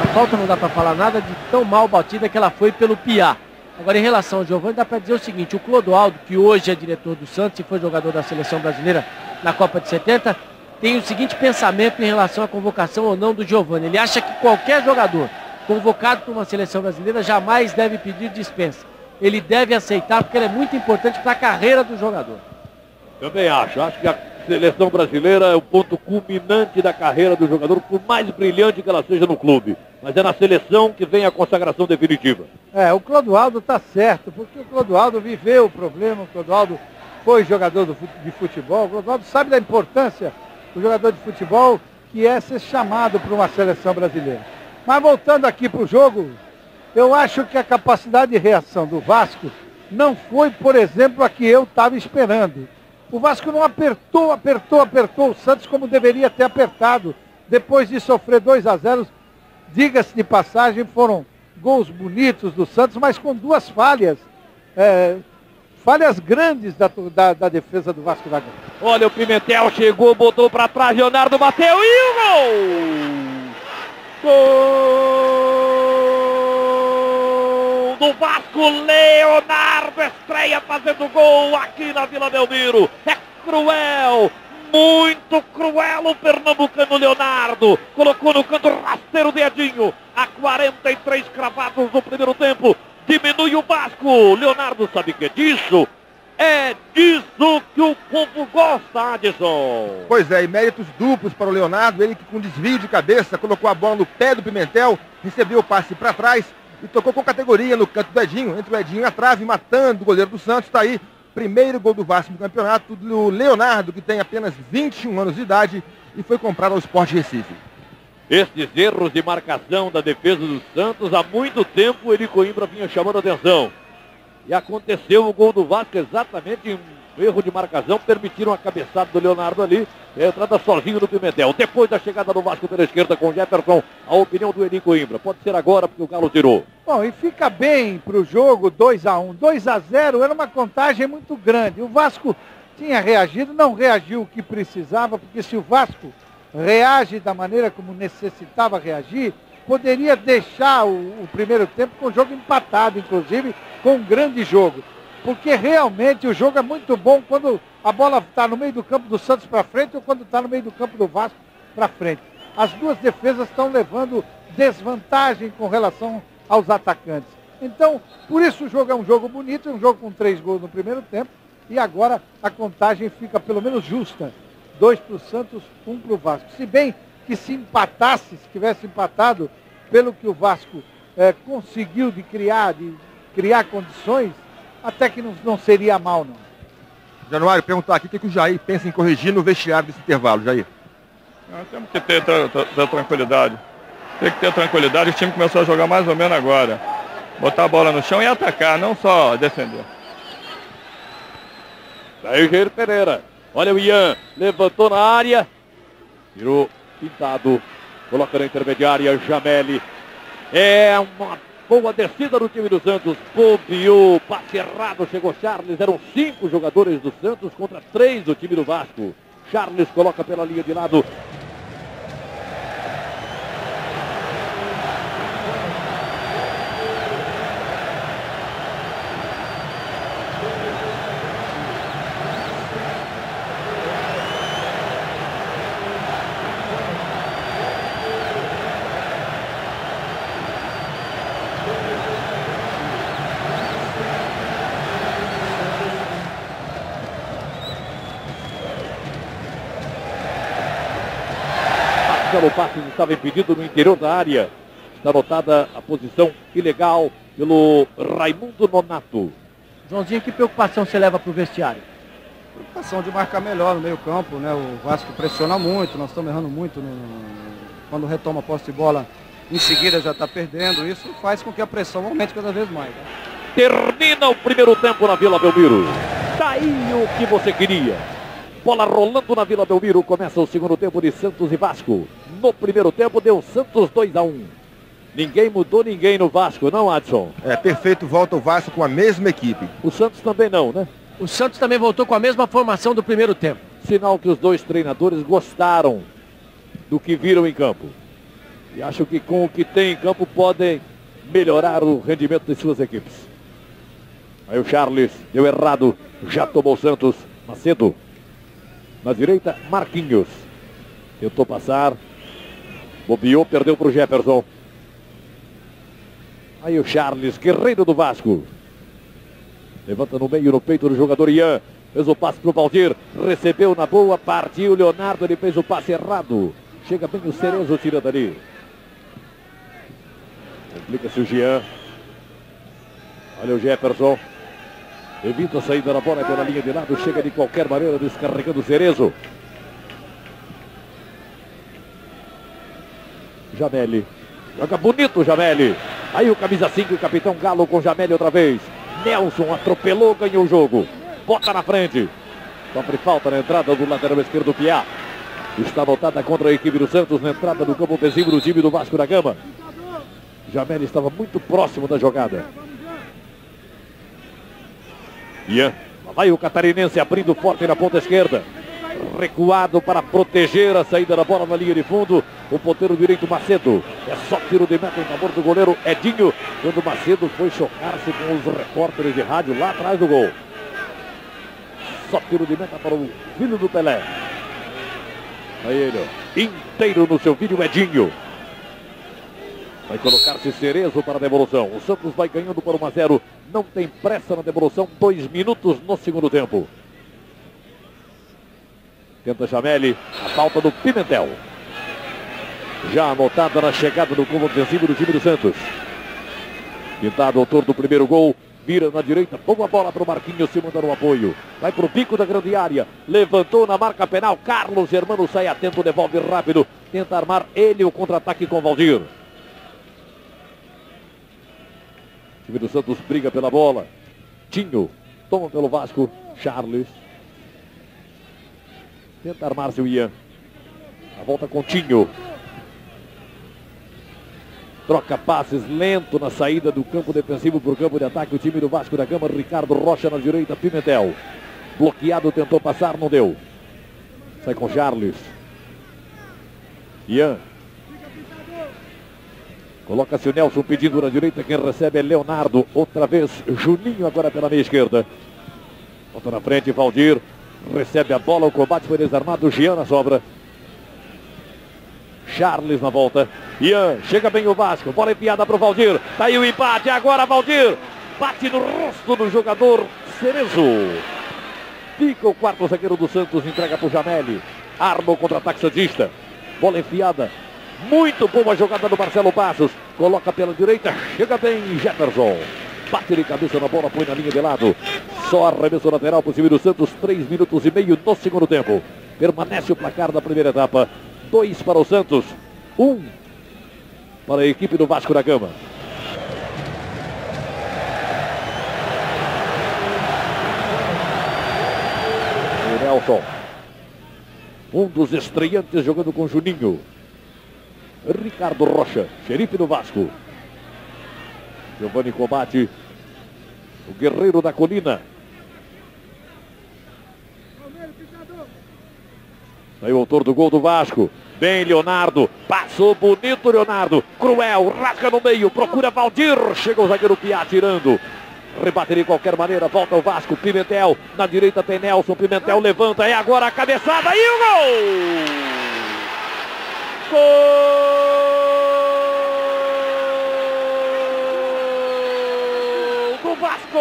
A falta não dá para falar nada de tão mal batida que ela foi pelo Piá. Agora, em relação ao Giovani, dá para dizer o seguinte, o Clodoaldo, que hoje é diretor do Santos e foi jogador da seleção brasileira na Copa de 70, tem o seguinte pensamento em relação à convocação ou não do Giovani. Ele acha que qualquer jogador convocado para uma seleção brasileira jamais deve pedir dispensa. Ele deve aceitar porque ele é muito importante para a carreira do jogador. Também acho que a seleção brasileira é o ponto culminante da carreira do jogador, por mais brilhante que ela seja no clube. Mas é na seleção que vem a consagração definitiva. O Clodoaldo está certo, porque o Clodoaldo viveu o problema, o Clodoaldo foi jogador de futebol, o Clodoaldo sabe da importância do jogador de futebol, que é ser chamado para uma seleção brasileira. Mas voltando aqui para o jogo, eu acho que a capacidade de reação do Vasco não foi, por exemplo, a que eu estava esperando. O Vasco não apertou o Santos como deveria ter apertado. Depois de sofrer 2-0, diga-se de passagem, foram gols bonitos do Santos, mas com duas falhas. Falhas grandes da defesa do Vasco da Gama. Olha o Pimentel, chegou, botou para trás, Leonardo bateu e o gol! Gol do Vasco! Vasco. Leonardo estreia fazendo gol aqui na Vila Belmiro. É cruel, muito cruel o pernambucano Leonardo. Colocou no canto rasteiro dedinho. A 43 cravados no primeiro tempo. Diminui o Vasco. Leonardo sabe que é disso. É disso que o povo gosta, Adson. Pois é, e méritos duplos para o Leonardo. Ele que com desvio de cabeça colocou a bola no pé do Pimentel, recebeu o passe para trás e tocou com categoria no canto do Edinho, entre o Edinho e a trave, matando o goleiro do Santos. Está aí, primeiro gol do Vasco no campeonato, do Leonardo, que tem apenas 21 anos de idade e foi comprado ao Sport Recife. Esses erros de marcação da defesa do Santos, há muito tempo ele Coimbra vinha chamando a atenção. E aconteceu o gol do Vasco exatamente em um erro de marcação, permitiram a cabeçada do Leonardo ali, a entrada sozinho do Pimentel. Depois da chegada do Vasco pela esquerda com o Jefferson, a opinião do Eri Coimbra. Pode ser agora porque o Galo tirou. Bom, e fica bem para o jogo 2-1. 2-0 era uma contagem muito grande. O Vasco tinha reagido, não reagiu o que precisava, porque se o Vasco reage da maneira como necessitava reagir, poderia deixar o primeiro tempo com o jogo empatado, inclusive com um grande jogo. Porque realmente o jogo é muito bom quando a bola está no meio do campo do Santos para frente ou quando está no meio do campo do Vasco para frente. As duas defesas estão levando desvantagem com relação aos atacantes. Então, por isso o jogo é um jogo bonito, é um jogo com 3 gols no primeiro tempo. E agora a contagem fica pelo menos justa. 2 para o Santos, 1 para o Vasco. Se bem que se empatasse, se tivesse empatado, pelo que o Vasco conseguiu de criar condições, até que não seria mal, não. Januário, perguntar aqui o que o Jair pensa em corrigir no vestiário desse intervalo, Jair. Nós temos que ter tranquilidade. Tem que ter tranquilidade. O time começou a jogar mais ou menos agora. Botar a bola no chão e atacar, não só defender. Daí o Jair Pereira. Olha o Ian, levantou na área. Tirou, pintado. Coloca na intermediária, Jameli. É uma boa descida do time do Santos. Bobeou, passe errado, chegou Charles. Eram 5 jogadores do Santos contra 3 do time do Vasco. Charles coloca pela linha de lado. O passe estava impedido no interior da área. Está anotada a posição ilegal pelo Raimundo Nonato. Joãozinho, que preocupação você leva para o vestiário? Preocupação de marcar melhor no meio campo, né? O Vasco pressiona muito, nós estamos errando muito quando retoma a posse de bola, em seguida já está perdendo. Isso faz com que a pressão aumente cada vez mais. Né? Termina o primeiro tempo na Vila Belmiro. Tá aí o que você queria. Bola rolando na Vila Belmiro. Começa o segundo tempo de Santos e Vasco. No primeiro tempo deu Santos 2-1. Ninguém mudou ninguém no Vasco, não, Adson? É, perfeito, volta o Vasco com a mesma equipe. O Santos também não, né? O Santos também voltou com a mesma formação do primeiro tempo. Sinal que os dois treinadores gostaram do que viram em campo. E acho que com o que tem em campo podem melhorar o rendimento de suas equipes. Aí o Charles deu errado, já tomou o Santos. Macedo. Na direita, Marquinhos. Tentou passar. Bobeou, perdeu para o Jefferson. Aí o Charles, guerreiro do Vasco. Levanta no meio, no peito do jogador Ian. Fez o passe para o Valdir. Recebeu na boa, partiu o Leonardo. Ele fez o passe errado. Chega bem o Cerezo tirando ali. Complica-se o Jean. Olha o Jefferson. Evita a saída da bola pela linha de lado. Chega de qualquer maneira, descarregando o Cerezo. Jameli. Joga bonito o Jameli. Aí o camisa 5, o capitão Galo com Jameli outra vez. Nelson atropelou, ganhou o jogo. Bota na frente. Sofre falta na entrada do lateral esquerdo, Piá. Está anotada contra a equipe do Santos na entrada do campo ofensivo do time do Vasco da Gama. Jameli estava muito próximo da jogada. Ian. Lá vai o catarinense abrindo forte na ponta esquerda. recuado para proteger a saída da bola na linha de fundo. O ponteiro direito Macedo. É só tiro de meta em favor do goleiro Edinho, quando o Macedo foi chocar-se com os repórteres de rádio lá atrás do gol. Só tiro de meta para o filho do Pelé. Aí ele, ó, inteiro no seu vídeo, Edinho. Vai colocar-se Cerezo para a devolução. O Santos vai ganhando por 1-0. Não tem pressa na devolução. 2 minutos no segundo tempo. Tenta Jameli. A falta do Pimentel. Já anotada na chegada do campo ofensivo do time do Santos. Pintado, autor do primeiro gol. Vira na direita. Boa bola para o Marquinhos se mandar o apoio. Vai para o pico da grande área. Levantou na marca penal. Carlos Germano sai atento. Devolve rápido. Tenta armar ele o contra-ataque com Valdir. O time do Santos briga pela bola. Tinho. Toma pelo Vasco. Charles. Tenta armar-se o Ian. A volta com Tinho. Troca passes lento na saída do campo defensivo para o campo de ataque. O time do Vasco da Gama. Ricardo Rocha na direita. Pimentel. Bloqueado, tentou passar, não deu. Sai com Charles. Ian. Coloca-se o Nelson pedindo na direita. Quem recebe é Leonardo. Outra vez Juninho agora pela meia esquerda. Volta na frente, Valdir. Recebe a bola, o combate foi desarmado. Jean na sobra. Charles na volta. Ian, chega bem o Vasco. Bola enfiada para o Valdir. Tá aí o empate, agora Valdir. Bate no rosto do jogador Cerezo. Fica o quarto zagueiro do Santos, entrega para o Jameli. Arma o contra-ataque santista. Bola enfiada. Muito boa jogada do Marcelo Passos. Coloca pela direita, chega bem Jefferson. Bate de cabeça na bola, põe na linha de lado. Só arremesso lateral para o time do Santos. 3 minutos e meio no segundo tempo. Permanece o placar da primeira etapa. 2 para o Santos, 1 para a equipe do Vasco da Gama. O Nelson, um dos estreantes jogando com Juninho. Ricardo Rocha, xerife do Vasco. Giovanni combate o guerreiro da colina. Aí o autor do gol do Vasco. Bem, Leonardo. Passou bonito, Leonardo. Cruel, rasga no meio. Procura Valdir. Chega o zagueiro Piá tirando. Rebate de qualquer maneira. Volta o Vasco. Pimentel. Na direita tem Nelson. Pimentel levanta. É agora a cabeçada. E o gol! Gol do Vasco!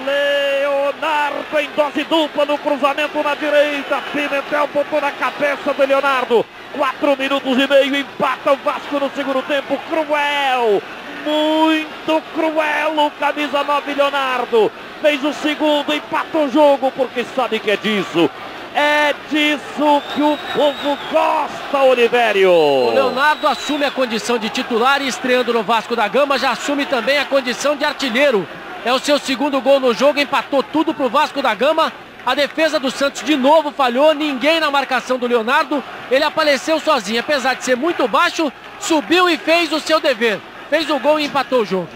Leonardo em dose dupla no cruzamento na direita. Pimentel botou na cabeça do Leonardo. 4 minutos e meio. Empata o Vasco no segundo tempo. Cruel! Muito cruel o camisa 9 Leonardo. Fez o segundo, empata o jogo porque sabe que é disso. É disso que o povo gosta, Olivério. O Leonardo assume a condição de titular e estreando no Vasco da Gama já assume também a condição de artilheiro. É o seu segundo gol no jogo, empatou tudo pro Vasco da Gama. A defesa do Santos de novo falhou, ninguém na marcação do Leonardo. Ele apareceu sozinho, apesar de ser muito baixo, subiu e fez o seu dever. Fez o gol e empatou o jogo.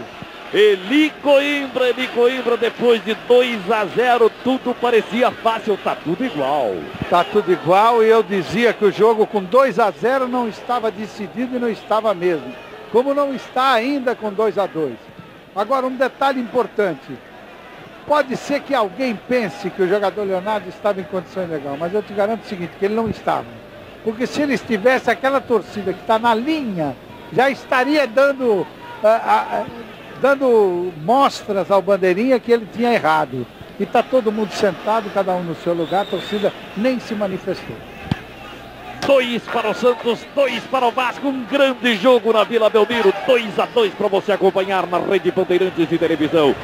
Eli Coimbra, depois de 2-0, tudo parecia fácil, tá tudo igual. Tá tudo igual e eu dizia que o jogo com 2-0 não estava decidido e não estava mesmo. Como não está ainda com 2-2. Agora um detalhe importante. Pode ser que alguém pense que o jogador Leonardo estava em condições legais, mas eu te garanto o seguinte, que ele não estava. Porque se ele estivesse, aquela torcida que está na linha, já estaria dando mostras ao bandeirinha que ele tinha errado. E está todo mundo sentado, cada um no seu lugar, a torcida nem se manifestou. 2 para o Santos, 2 para o Vasco, um grande jogo na Vila Belmiro, 2-2 para você acompanhar na Rede Bandeirantes de televisão.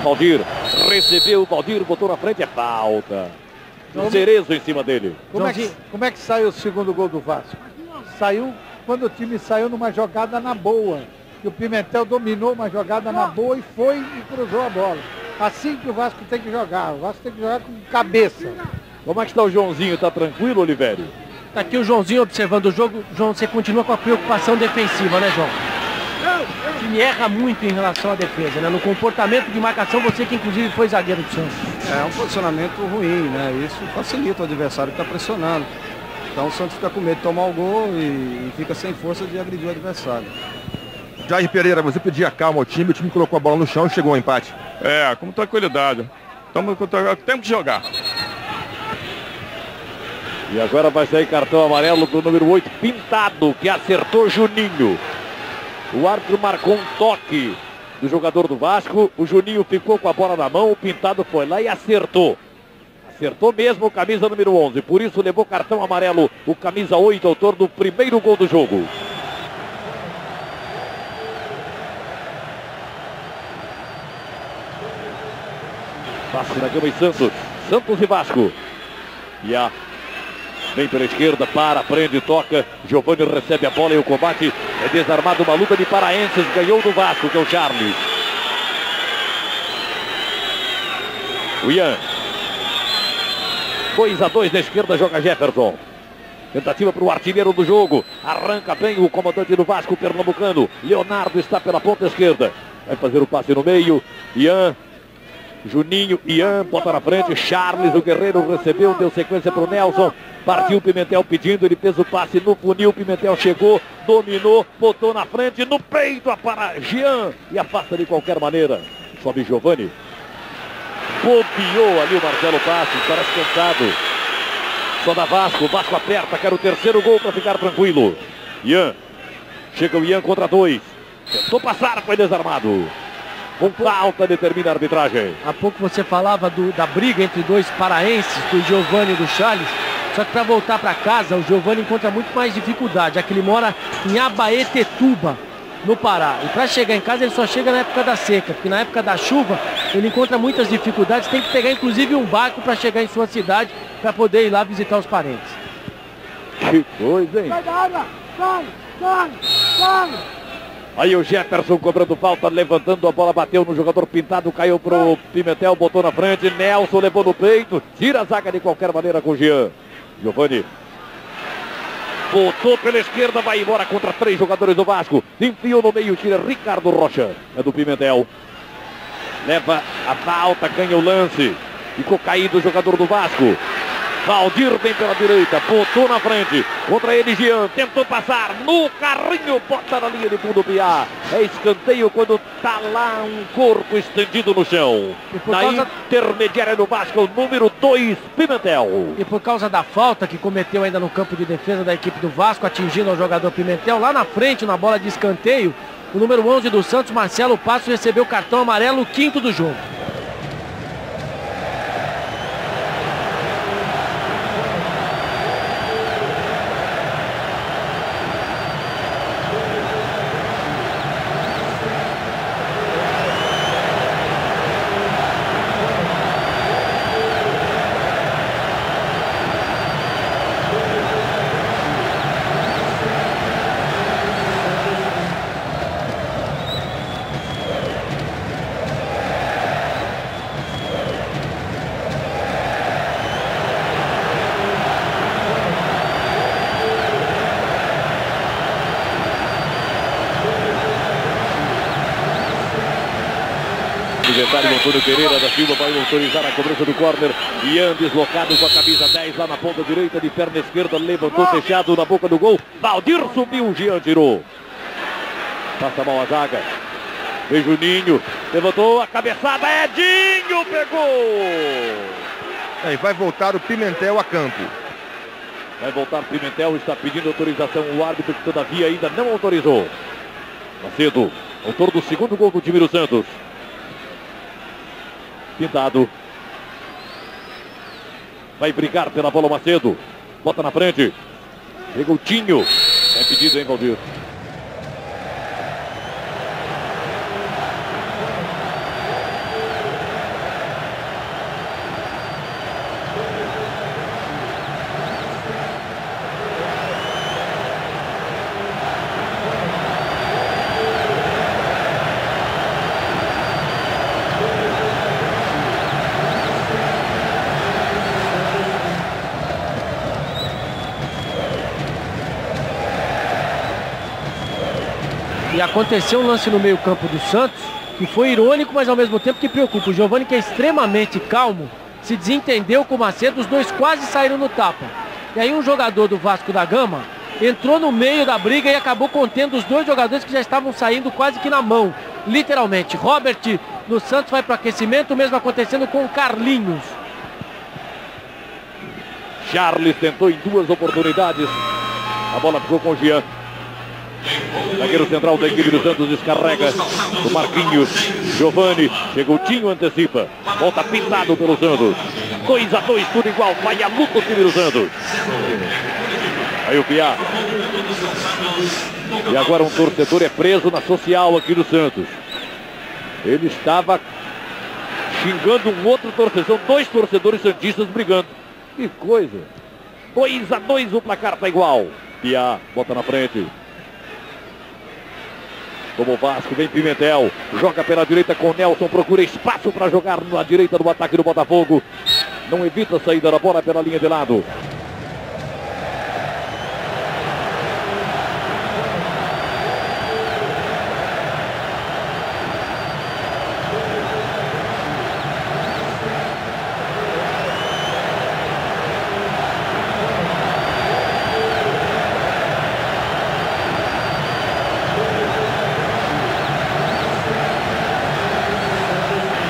Valdir. Recebeu o Valdir, botou na frente, é falta. O Cerezo em cima dele. Como é que saiu o segundo gol do Vasco? Saiu quando o time saiu numa jogada na boa. Que o Pimentel dominou uma jogada na boa e foi e cruzou a bola. Assim que o Vasco tem que jogar. O Vasco tem que jogar com cabeça. Como é que está o Joãozinho? Está tranquilo, Olivério? Tá aqui o Joãozinho observando o jogo. João, você continua com a preocupação defensiva, né, João? O time erra muito em relação à defesa, né? No comportamento de marcação, você que inclusive foi zagueiro do Santos. É um posicionamento ruim, né? Isso facilita o adversário que está pressionando. Então o Santos fica com medo de tomar o gol e fica sem força de agredir o adversário. Jair Pereira, você pedia calma ao time, o time colocou a bola no chão e chegou ao empate. Com tranquilidade. Temos que jogar. E agora vai sair cartão amarelo do número 8, Pintado, que acertou Juninho. O árbitro marcou um toque do jogador do Vasco. O Juninho ficou com a bola na mão. O Pintado foi lá e acertou. Acertou mesmo o camisa número 11. Por isso levou cartão amarelo o camisa 8, autor do primeiro gol do jogo. Vasco da Gama e Santos. Santos e Vasco. Vem pela esquerda, prende, toca. Giovani recebe a bola e o combate é desarmado. Uma luta de paraenses. Ganhou do Vasco, que é o Charles. O Ian. 2-2 na esquerda, joga Jefferson. Tentativa para o artilheiro do jogo. Arranca bem o comandante do Vasco, pernambucano. Leonardo está pela ponta esquerda. Vai fazer o passe no meio. Ian. Juninho, Ian, bota na frente. Charles, o guerreiro, recebeu, deu sequência para o Nelson. Partiu o Pimentel pedindo, ele fez o passe no funil. Pimentel chegou, dominou, botou na frente, no peito, para Jean e afasta de qualquer maneira. Sobe Giovani. Bobeou ali o Marcelo Passos, parece cansado. Só da Vasco, o Vasco aperta, quer o terceiro gol para ficar tranquilo. Ian, chega o Ian contra 2. Tentou passar, foi desarmado. Com falta, determina a arbitragem. Há pouco você falava da briga entre dois paraenses, do Giovani e do Charles. Só que para voltar para casa, o Giovani encontra muito mais dificuldade, já que ele mora em Abaetetuba, no Pará. E para chegar em casa, ele só chega na época da seca, porque na época da chuva, ele encontra muitas dificuldades. Tem que pegar, inclusive, um barco para chegar em sua cidade, para poder ir lá visitar os parentes. Que coisa, hein? Aí o Jefferson cobrando falta, levantando a bola, bateu no jogador Pintado, caiu pro Pimentel, botou na frente, Nelson levou no peito, tira a zaga de qualquer maneira com o Jean. Giovani botou pela esquerda, vai embora contra 3 jogadores do Vasco, enfiou no meio, tira Ricardo Rocha, é do Pimentel. Leva a falta, ganha o lance, ficou caído o jogador do Vasco. Valdir vem pela direita, botou na frente, contra ele Jean, tentou passar no carrinho, bota na linha de fundo Piá. É escanteio quando tá lá um corpo estendido no chão. Na intermediária do Vasco, o número 2, Pimentel. E por causa da falta que cometeu ainda no campo de defesa da equipe do Vasco, atingindo o jogador Pimentel, lá na frente, na bola de escanteio, o número 11 do Santos, Marcelo Passos, recebeu o cartão amarelo, o 5º do jogo. Secretário Antônio Pereira da Silva vai autorizar a cobrança do córner. Ian deslocado com a camisa 10 lá na ponta direita, de perna esquerda, levantou fechado na boca do gol. Valdir subiu, o Jean tirou. Passa mal a zaga. Vem Juninho, levantou a cabeçada, Edinho pegou. E vai voltar o Pimentel a campo. Vai voltar Pimentel, está pedindo autorização o árbitro, que todavia ainda não autorizou. Macedo, autor do segundo gol do time do Santos. Pintado. Vai brigar pela bola Macedo. Bota na frente. Chega o Tinho. É pedido, hein, Valdir? E aconteceu um lance no meio-campo do Santos que foi irônico, mas ao mesmo tempo que preocupa. O Giovani, que é extremamente calmo, se desentendeu com o Macedo, os dois quase saíram no tapa. E aí um jogador do Vasco da Gama entrou no meio da briga e acabou contendo os dois jogadores que já estavam saindo quase que na mão, literalmente. Robert do Santos vai para o aquecimento, o mesmo acontecendo com o Carlinhos. Charles tentou em 2 oportunidades. A bola ficou com o Jean. Zagueiro central da equipe do Santos descarrega do Marquinhos. Giovani, chegou o Tinho, antecipa. Volta pintado pelo Santos. 2-2, tudo igual. Vai a luta o time do Santos. Aí o Piá. E agora um torcedor é preso na social aqui do Santos. Ele estava xingando um outro torcedor. 2 torcedores santistas brigando. Que coisa. 2-2, o placar tá igual. Piá, bota na frente. Como o Vasco, vem Pimentel, joga pela direita com Nelson, procura espaço para jogar na direita do ataque do Botafogo. Não evita a saída da bola pela linha de lado.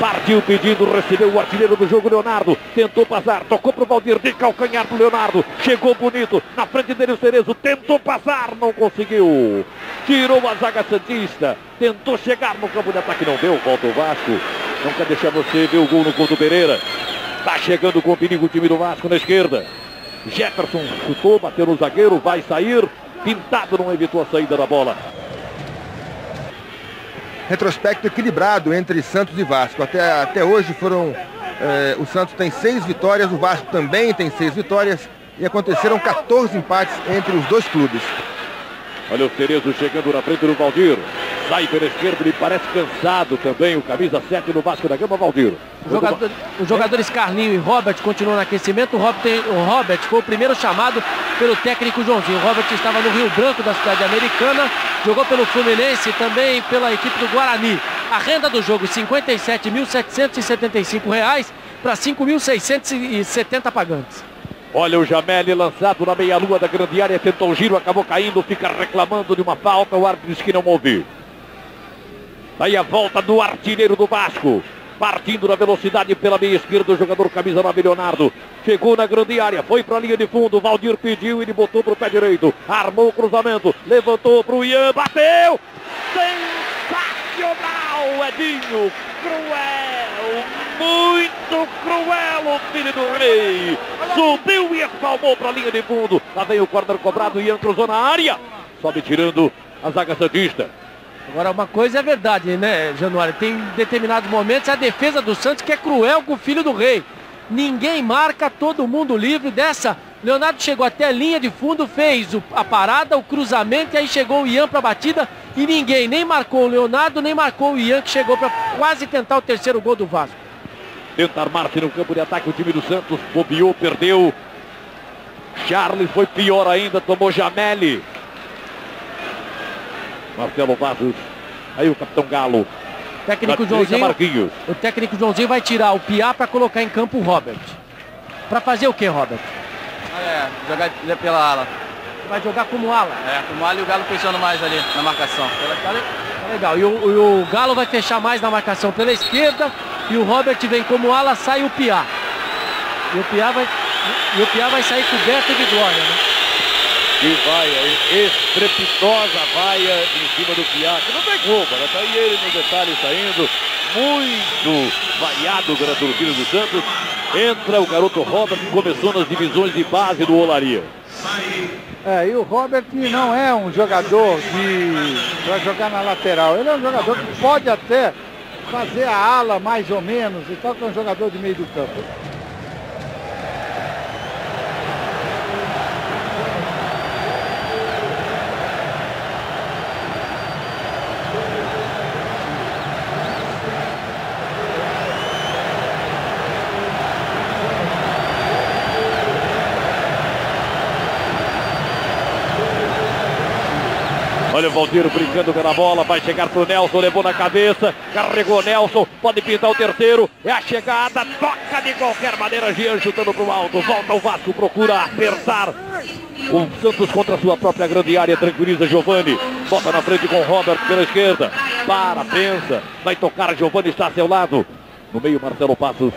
Partiu pedindo, recebeu o artilheiro do jogo, Leonardo. Tentou passar, tocou para o Valdir, de calcanhar para o Leonardo. Chegou bonito, na frente dele o Cerezo. Tentou passar, não conseguiu. Tirou a zaga santista. Tentou chegar no campo de ataque, não deu. Volta o Vasco. Não quer deixar você ver o gol no Couto Pereira. Tá chegando com perigo o time do Vasco na esquerda. Jefferson chutou, bateu no zagueiro, vai sair. Pintado não evitou a saída da bola. Retrospecto equilibrado entre Santos e Vasco. Até hoje foram... o Santos tem 6 vitórias, o Vasco também tem 6 vitórias. E aconteceram 14 empates entre os dois clubes. Olha o Cerezo chegando na frente do Valdir. Sai pela esquerda, ele parece cansado também. O camisa 7 do Vasco da Gama, Valdir. Os jogadores Carlinho e Robert continuam no aquecimento. O Robert foi o primeiro chamado pelo técnico Joãozinho. O Robert estava no Rio Branco da cidade americana. Jogou pelo Fluminense e também pela equipe do Guarani. A renda do jogo, R$ 57.775 para 5.670 pagantes. Olha o Jameli lançado na meia-lua da grande área. Tentou o giro, acabou caindo. Fica reclamando de uma falta. O árbitro disse que não ouviu. Aí a volta do artilheiro do Vasco. Partindo na velocidade pela meia esquerda, o jogador camisa 9, Leonardo. Chegou na grande área, foi para a linha de fundo. Valdir pediu, ele botou para o pé direito. Armou o cruzamento, levantou para o Ian, bateu! Sensacional, Edinho! Cruel, muito cruel o filho do rei. Subiu e espalmou para a linha de fundo. Lá vem o corner cobrado, Ian cruzou na área. Sobe tirando a zaga santista. Agora, uma coisa é verdade, né, Januário? Tem determinados momentos a defesa do Santos que é cruel com o filho do rei. Ninguém marca, todo mundo livre dessa. Leonardo chegou até a linha de fundo, fez a parada, o cruzamento, e aí chegou o Ian para a batida e ninguém nem marcou o Leonardo, nem marcou o Ian, que chegou para quase tentar o terceiro gol do Vasco. Tenta armar-se no campo de ataque o time do Santos, bobeou, perdeu. Charles foi pior ainda, tomou Jameli. Marcelo Bastos, aí o capitão Galo. Técnico Joãozinho, o técnico Joãozinho vai tirar o Piá para colocar em campo o Robert. Para fazer o que, Robert? Jogar pela ala. Vai jogar como ala? Como ala, e o Galo fechando mais ali na marcação. Tá legal, e o Galo vai fechar mais na marcação pela esquerda e o Robert vem como ala, sai o Piá. E o Piá vai sair coberto de glória, né? E vaia, estrepitosa vaia em cima do Piá, que não tem culpa, né? Tá aí ele no detalhe saindo, muito vaiado pela torcida do Santos. Entra o garoto Robert, que começou nas divisões de base do Olaria. E o Robert não é um jogador para jogar na lateral, ele é um jogador que pode até fazer a ala mais ou menos, e tal, que é um jogador de meio do campo. Olha o Valdir brincando pela bola, vai chegar pro Nelson, levou na cabeça, carregou Nelson, pode pintar o terceiro, é a chegada, toca de qualquer maneira, Jean chutando pro alto, volta o Vasco, procura apertar o Santos contra a sua própria grande área, tranquiliza Giovani, bota na frente com o Robert pela esquerda, para, pensa, vai tocar, Giovani está a seu lado, no meio Marcelo Passos.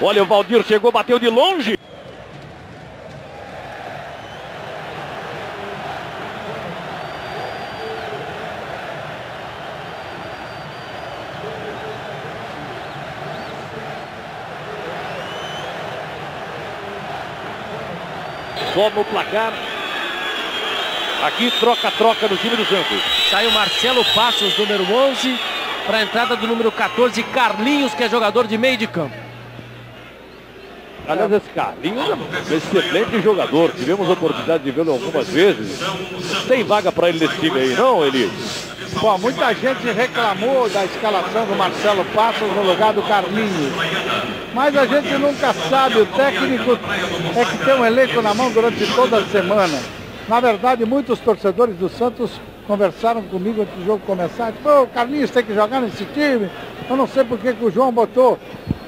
Olha, o Valdir chegou, bateu de longe. Só no placar. Aqui troca no time do Santos. Saiu Marcelo Passos, número 11, para a entrada do número 14, Carlinhos, que é jogador de meio de campo. Aliás, esse Carlinhos é um excelente jogador. Tivemos a oportunidade de vê-lo algumas vezes. Tem vaga para ele nesse time aí, não, Eli? Bom, muita gente reclamou da escalação do Marcelo Passos no lugar do Carlinhos. Mas a gente nunca sabe, o técnico é que tem um elenco na mão durante toda a semana. Na verdade, muitos torcedores do Santos conversaram comigo antes do jogo começar. Pô, o Carlinhos tem que jogar nesse time. Eu não sei por que o João botou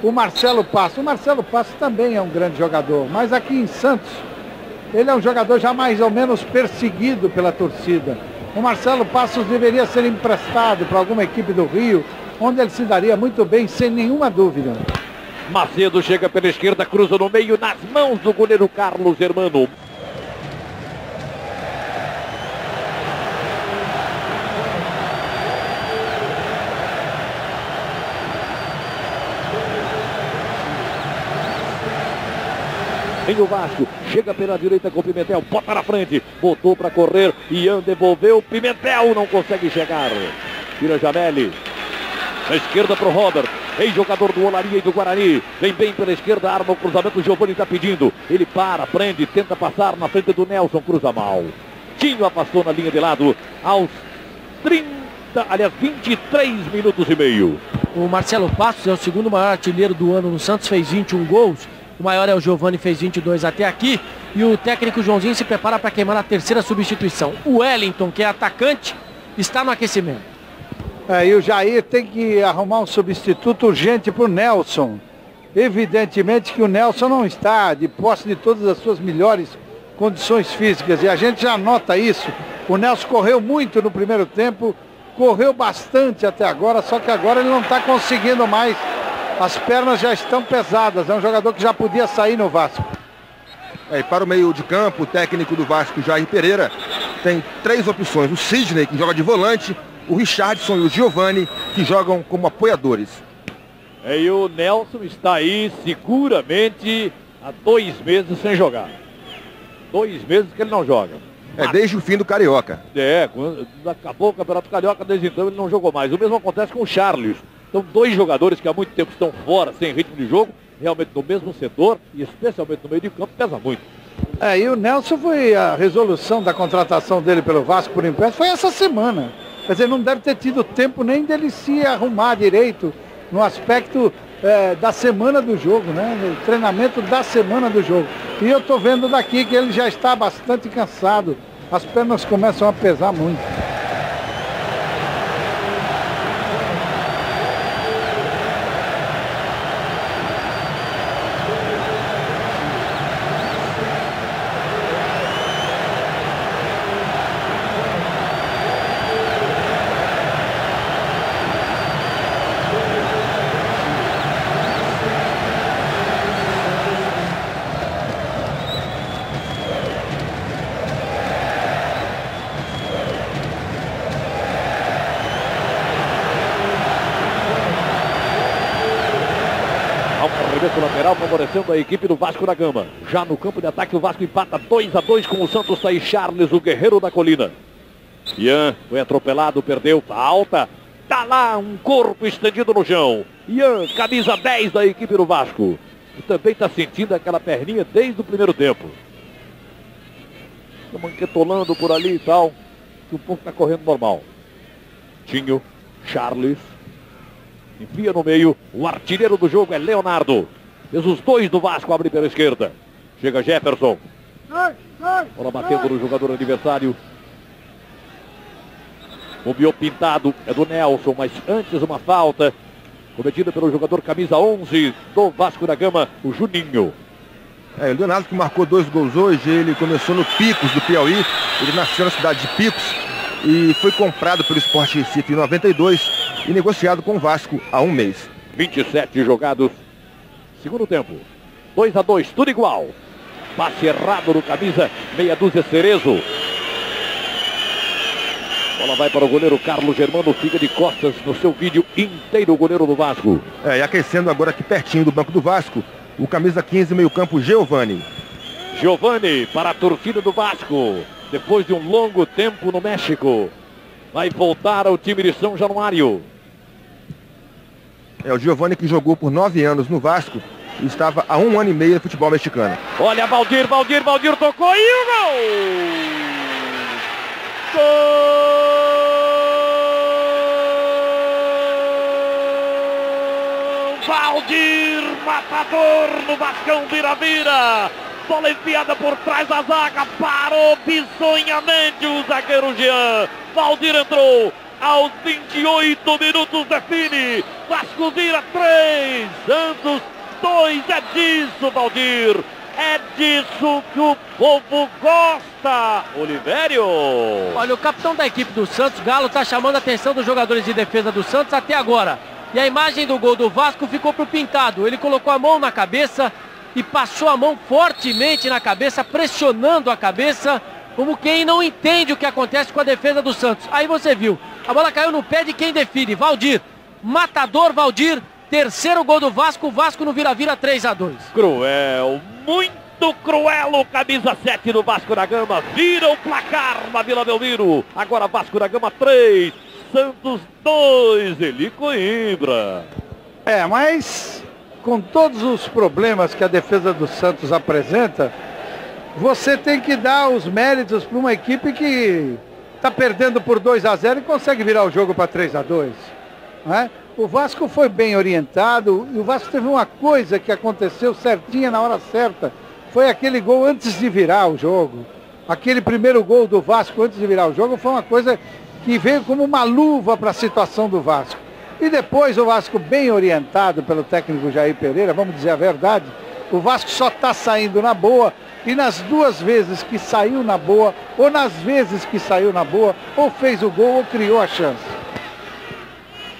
o Marcelo Passos. O Marcelo Passos também é um grande jogador, mas aqui em Santos, ele é um jogador já mais ou menos perseguido pela torcida. O Marcelo Passos deveria ser emprestado para alguma equipe do Rio, onde ele se daria muito bem, sem nenhuma dúvida. Macedo chega pela esquerda, cruza no meio, nas mãos do goleiro Carlos Germano. Vem o Vasco, chega pela direita com o Pimentel, bota na frente, botou para correr, Ian devolveu, Pimentel não consegue chegar. Tira Jameli, na esquerda para o Robert, ex-jogador do Olaria e do Guarani, vem bem pela esquerda, arma o cruzamento, o Giovani está pedindo, ele para, prende, tenta passar na frente do Nelson, cruza mal. Tinho afastou na linha de lado, aos 23 minutos e meio. O Marcelo Passos é o segundo maior artilheiro do ano no Santos, fez 21 gols. O maior é o Giovani, fez 22 até aqui. E o técnico Joãozinho se prepara para queimar a terceira substituição. O Wellington, que é atacante, está no aquecimento. E o Jair tem que arrumar um substituto urgente para o Nelson. Evidentemente que o Nelson não está de posse de todas as suas melhores condições físicas. E a gente já nota isso. O Nelson correu muito no primeiro tempo, correu bastante até agora, só que agora ele não está conseguindo mais. As pernas já estão pesadas, é um jogador que já podia sair no Vasco. E para o meio de campo, o técnico do Vasco, Jair Pereira, tem 3 opções. O Sidney, que joga de volante, o Richardson e o Giovani, que jogam como apoiadores. E o Nelson está aí seguramente há 2 meses sem jogar. 2 meses que ele não joga. Desde o fim do Carioca. Quando acabou o Campeonato Carioca, desde então ele não jogou mais. O mesmo acontece com o Charles. São 2 jogadores que há muito tempo estão fora, sem ritmo de jogo, realmente no mesmo setor, e especialmente no meio de campo, pesa muito. E o Nelson foi a resolução da contratação dele pelo Vasco por empréstimo, foi essa semana. Quer dizer, não deve ter tido tempo nem dele se arrumar direito no aspecto da semana do jogo, né? No treinamento da semana do jogo. E eu estou vendo daqui que ele já está bastante cansado, as pernas começam a pesar muito. Lateral favorecendo a equipe do Vasco da Gama. Já no campo de ataque o Vasco empata 2-2 com o Santos. Tá aí Charles, o guerreiro da colina. Ian foi atropelado, perdeu, tá alta. Tá lá um corpo estendido no chão. Ian, camisa 10 da equipe do Vasco. E também tá sentindo aquela perninha desde o primeiro tempo. Tá manquetolando por ali e tal. Que o ponto tá correndo normal. Tinho. Charles. Envia no meio. O artilheiro do jogo é Leonardo. Fez os 2 do Vasco, abre pela esquerda. Chega Jefferson. Bola batendo no jogador adversário. Bobeou pintado, é do Nelson, mas antes uma falta cometida pelo jogador camisa 11 do Vasco da Gama, o Juninho. O Leonardo, que marcou 2 gols hoje, ele começou no Picos do Piauí, ele nasceu na cidade de Picos e foi comprado pelo Sport Recife em 92 e negociado com o Vasco há 1 mês. 27 jogados, segundo tempo, 2-2, tudo igual. Passe errado no camisa, meia dúzia Cerezo. Bola vai para o goleiro Carlos Germano, fica de costas no seu vídeo inteiro, o goleiro do Vasco. E aquecendo agora aqui pertinho do banco do Vasco, o camisa 15, meio campo, Giovani. Giovani para a torcida do Vasco, depois de um longo tempo no México. Vai voltar ao time de São Januário. O Giovani, que jogou por 9 anos no Vasco e estava há 1 ano e meio no futebol mexicano. Olha, Valdir tocou e o gol! Gol! Valdir, matador no Vascão Vira-Vira. Bola enfiada por trás da zaga, parou bizonhamente o zagueiro Jean. Valdir entrou, aos 28 minutos define. Vasco vira 3, Santos 2, é disso, Valdir. É disso que o povo gosta, Olivério. Olha, o capitão da equipe do Santos, Galo, está chamando a atenção dos jogadores de defesa do Santos até agora. E a imagem do gol do Vasco ficou pro Pintado. Ele colocou a mão na cabeça e passou a mão fortemente na cabeça, pressionando a cabeça, como quem não entende o que acontece com a defesa do Santos. Aí você viu, a bola caiu no pé de quem define, Valdir. Matador Valdir, terceiro gol do Vasco, o Vasco no vira-vira 3-2. Cruel, muito cruel, o camisa 7 do Vasco da Gama, vira o placar na Vila Belmiro. Agora Vasco da Gama 3, Santos 2, Eli Coimbra. Mas com todos os problemas que a defesa do Santos apresenta, você tem que dar os méritos para uma equipe que está perdendo por 2-0 e consegue virar o jogo para 3-2. Né? O Vasco foi bem orientado e o Vasco teve uma coisa que aconteceu certinha na hora certa. Foi aquele gol antes de virar o jogo. Aquele primeiro gol do Vasco antes de virar o jogo foi uma coisa que veio como uma luva para a situação do Vasco. E depois o Vasco, bem orientado pelo técnico Jair Pereira, vamos dizer a verdade, o Vasco só está saindo na boa, e nas 2 vezes que saiu na boa, ou nas vezes que saiu na boa, ou fez o gol ou criou a chance.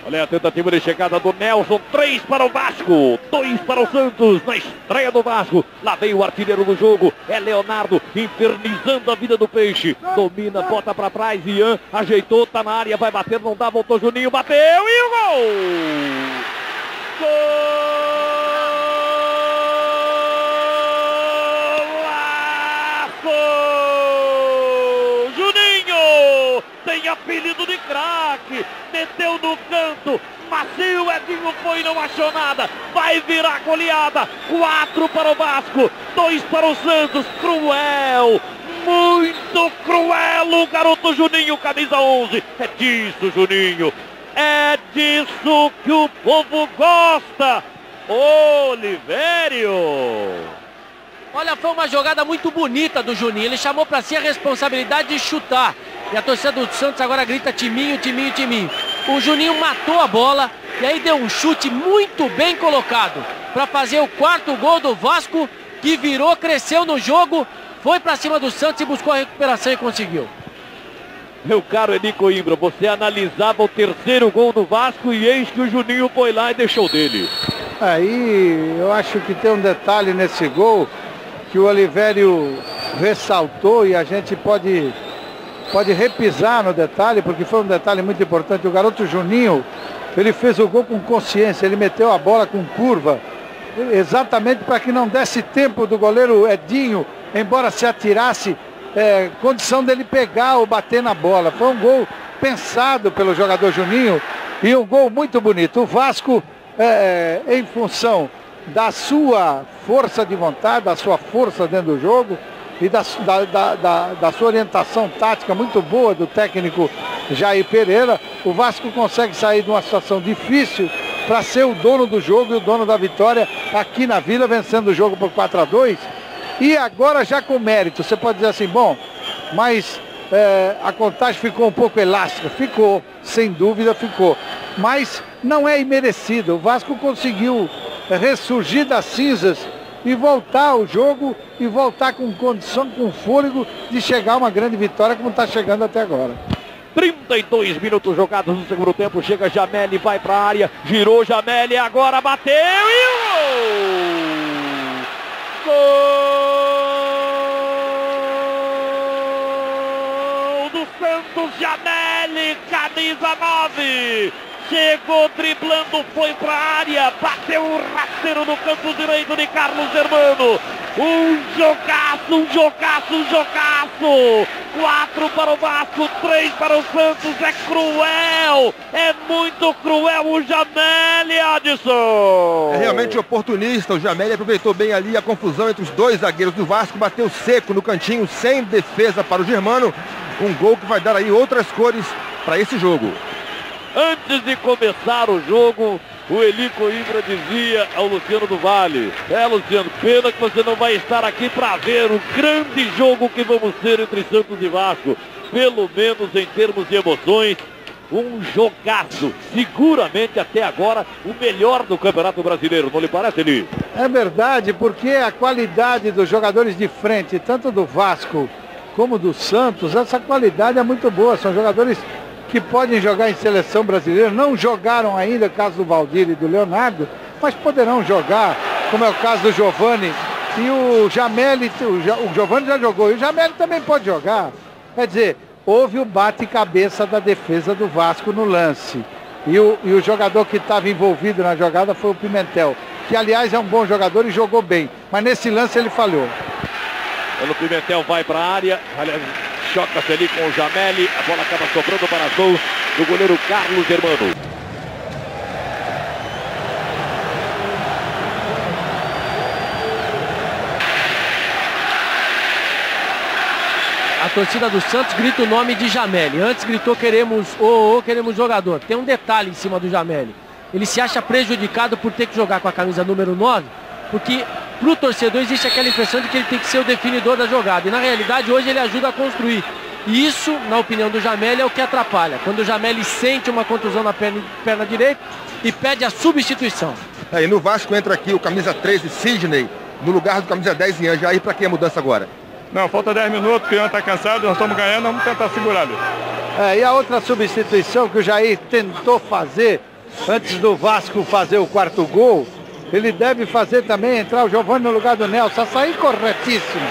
Olha a tentativa de chegada do Nelson, 3 para o Vasco, 2 para o Santos, na estreia do Vasco. Lá vem o artilheiro do jogo, é Leonardo, infernizando a vida do Peixe. Domina, bota para trás, Ian, ajeitou, tá na área, vai bater, não dá, voltou Juninho, bateu e o gol! Golaço! Juninho tem apelido de craque, meteu no canto, macio, Edinho foi e não achou nada, vai virar goleada, 4 para o Vasco, 2 para o Santos, cruel, muito cruel o garoto Juninho, camisa 11, é disso Juninho, é disso que o povo gosta, Olivério. Olha, foi uma jogada muito bonita do Juninho, ele chamou para si a responsabilidade de chutar. E a torcida do Santos agora grita timinho, timinho, timinho. O Juninho matou a bola e aí deu um chute muito bem colocado para fazer o 4º gol do Vasco, que virou, cresceu no jogo, foi para cima do Santos e buscou a recuperação e conseguiu. Meu caro Eli Coimbra, você analisava o 3º gol do Vasco e eis que o Juninho foi lá e deixou dele. Aí eu acho que tem um detalhe nesse gol que o Olivério ressaltou e a gente pode repisar no detalhe, porque foi um detalhe muito importante. O garoto Juninho, ele fez o gol com consciência, ele meteu a bola com curva, exatamente para que não desse tempo do goleiro Edinho, embora se atirasse, condição dele pegar ou bater na bola. Foi um gol pensado pelo jogador Juninho e um gol muito bonito. O Vasco, em função da sua força de vontade, da sua força dentro do jogo, e da sua orientação tática muito boa do técnico Jair Pereira. O Vasco consegue sair de uma situação difícil para ser o dono do jogo e o dono da vitória aqui na Vila, vencendo o jogo por 4-2. E agora já com mérito, você pode dizer assim, bom, mas a contagem ficou um pouco elástica. Ficou, sem dúvida ficou. Mas não é imerecido. O Vasco conseguiu ressurgir das cinzas e voltar ao jogo e voltar com condição, com fôlego de chegar a uma grande vitória como está chegando até agora. 32 minutos jogados no segundo tempo. Chega Jameli, vai para a área. Girou Jameli, agora bateu e o gol! Gol do Santos, Jameli, camisa 9. Chegou driblando, foi para a área, bateu o rasteiro no canto direito de Carlos Germano. Um jogaço, um jogaço, um jogaço. 4 para o Vasco, 3 para o Santos. É cruel, é muito cruel o Jameli, Adson. É realmente oportunista, o Jameli aproveitou bem ali a confusão entre os dois zagueiros do Vasco, bateu seco no cantinho, sem defesa para o Germano. Um gol que vai dar aí outras cores para esse jogo. Antes de começar o jogo, o Eli Coimbra dizia ao Luciano do Vale: Luciano, pena que você não vai estar aqui para ver o grande jogo que vamos ter entre Santos e Vasco. Pelo menos em termos de emoções, um jogaço. Seguramente até agora o melhor do Campeonato Brasileiro, não lhe parece, Eli? É verdade, porque a qualidade dos jogadores de frente, tanto do Vasco como do Santos, essa qualidade é muito boa. São jogadores que podem jogar em seleção brasileira, não jogaram ainda, caso do Valdir e do Leonardo, mas poderão jogar, como é o caso do Giovani e o Jameli. O Giovani já jogou e o Jameli também pode jogar. Quer dizer, houve o bate-cabeça da defesa do Vasco no lance. E o jogador que estava envolvido na jogada foi o Pimentel, que aliás é um bom jogador e jogou bem, mas nesse lance ele falhou. O Pimentel vai para a área, choca-se ali com o Jameli, a bola acaba sobrando para as mãos do goleiro Carlos Germano. A torcida do Santos grita o nome de Jameli. Antes gritou queremos queremos jogador. Tem um detalhe em cima do Jameli. Ele se acha prejudicado por ter que jogar com a camisa número 9, porque para o torcedor existe aquela impressão de que ele tem que ser o definidor da jogada. E na realidade hoje ele ajuda a construir. E isso, na opinião do Jameli, é o que atrapalha. Quando o Jameli sente uma contusão na perna direita e pede a substituição. E no Vasco entra aqui o camisa 13, Sidney, no lugar do camisa 10, Ian. Jair, para que a mudança agora? Não, falta 10 minutos, o Ian está cansado, nós estamos ganhando, vamos tentar segurar ali. E a outra substituição que o Jair tentou fazer antes do Vasco fazer o quarto gol, ele deve fazer também, entrar o Giovani no lugar do Nelson. Essa aí corretíssimo.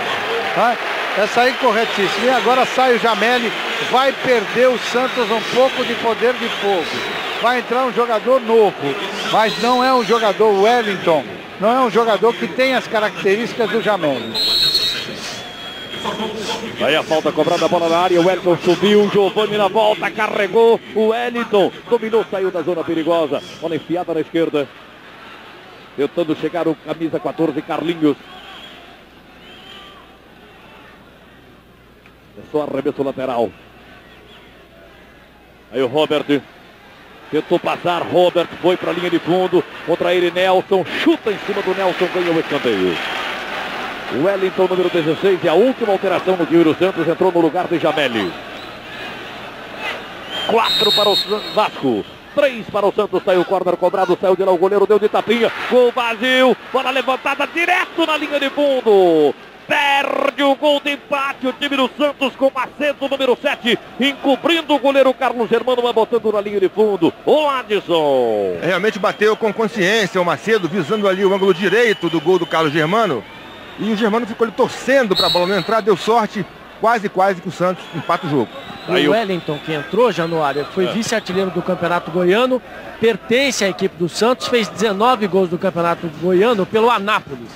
Tá? Essa aí corretíssimo. E agora sai o Jameli, vai perder o Santos um pouco de poder de fogo. Vai entrar um jogador novo, mas não é um jogador Wellington, não é um jogador que tem as características do Jameli. Aí a falta cobrada, a bola na área, o Wellington subiu, o Giovani na volta, carregou, o Wellington dominou, saiu da zona perigosa, bola enfiada na esquerda. Tentando chegar o camisa 14, Carlinhos. É só arremesso lateral. Aí o Robert tentou passar, Robert foi para a linha de fundo. Contra ele Nelson, chuta em cima do Nelson, ganhou o escanteio. Wellington, número 16, e a última alteração no time do Santos, entrou no lugar de Jameli. 4 para o Vasco. 3 para o Santos, saiu o córner cobrado, saiu de lá o goleiro, deu de tapinha, gol vazio, bola levantada direto na linha de fundo, perde o gol de empate, o time do Santos com Macedo, número 7, encobrindo o goleiro Carlos Germano, mas botando na linha de fundo, o Adson. Realmente bateu com consciência o Macedo, visando ali o ângulo direito do gol do Carlos Germano, e o Germano ficou ali torcendo para a bola não entrar, deu sorte, quase que o Santos empata o jogo. E o Wellington, que entrou, Januário, foi vice-artilheiro do Campeonato Goiano, pertence à equipe do Santos, fez 19 gols do Campeonato Goiano pelo Anápolis.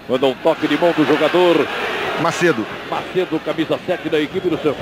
Manda um toque de mão do jogador Macedo, camisa 7 da equipe do Santos.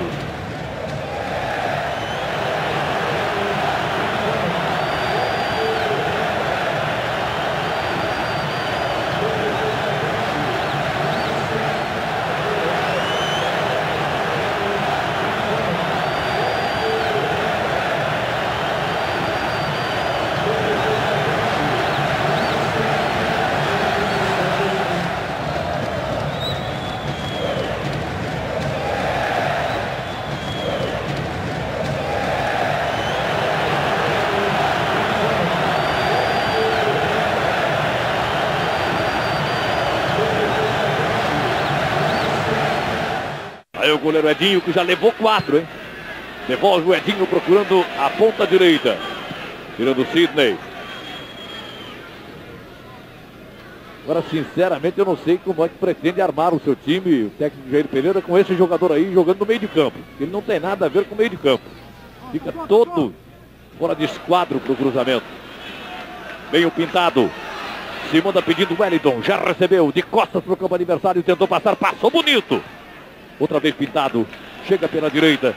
Aí o goleiro Edinho, que já levou 4, hein? Devolve o Edinho procurando a ponta direita. Tirando o Sidney. Agora, sinceramente, eu não sei como é que pretende armar o seu time, o técnico Jair Pereira, com esse jogador aí jogando no meio de campo. Ele não tem nada a ver com o meio de campo. Fica todo fora de esquadro para o cruzamento. Vem o Pintado. Se manda pedindo o Wellington. Já recebeu de costas para o campo adversário. Tentou passar. Passou bonito. Outra vez Pintado. Chega pela direita.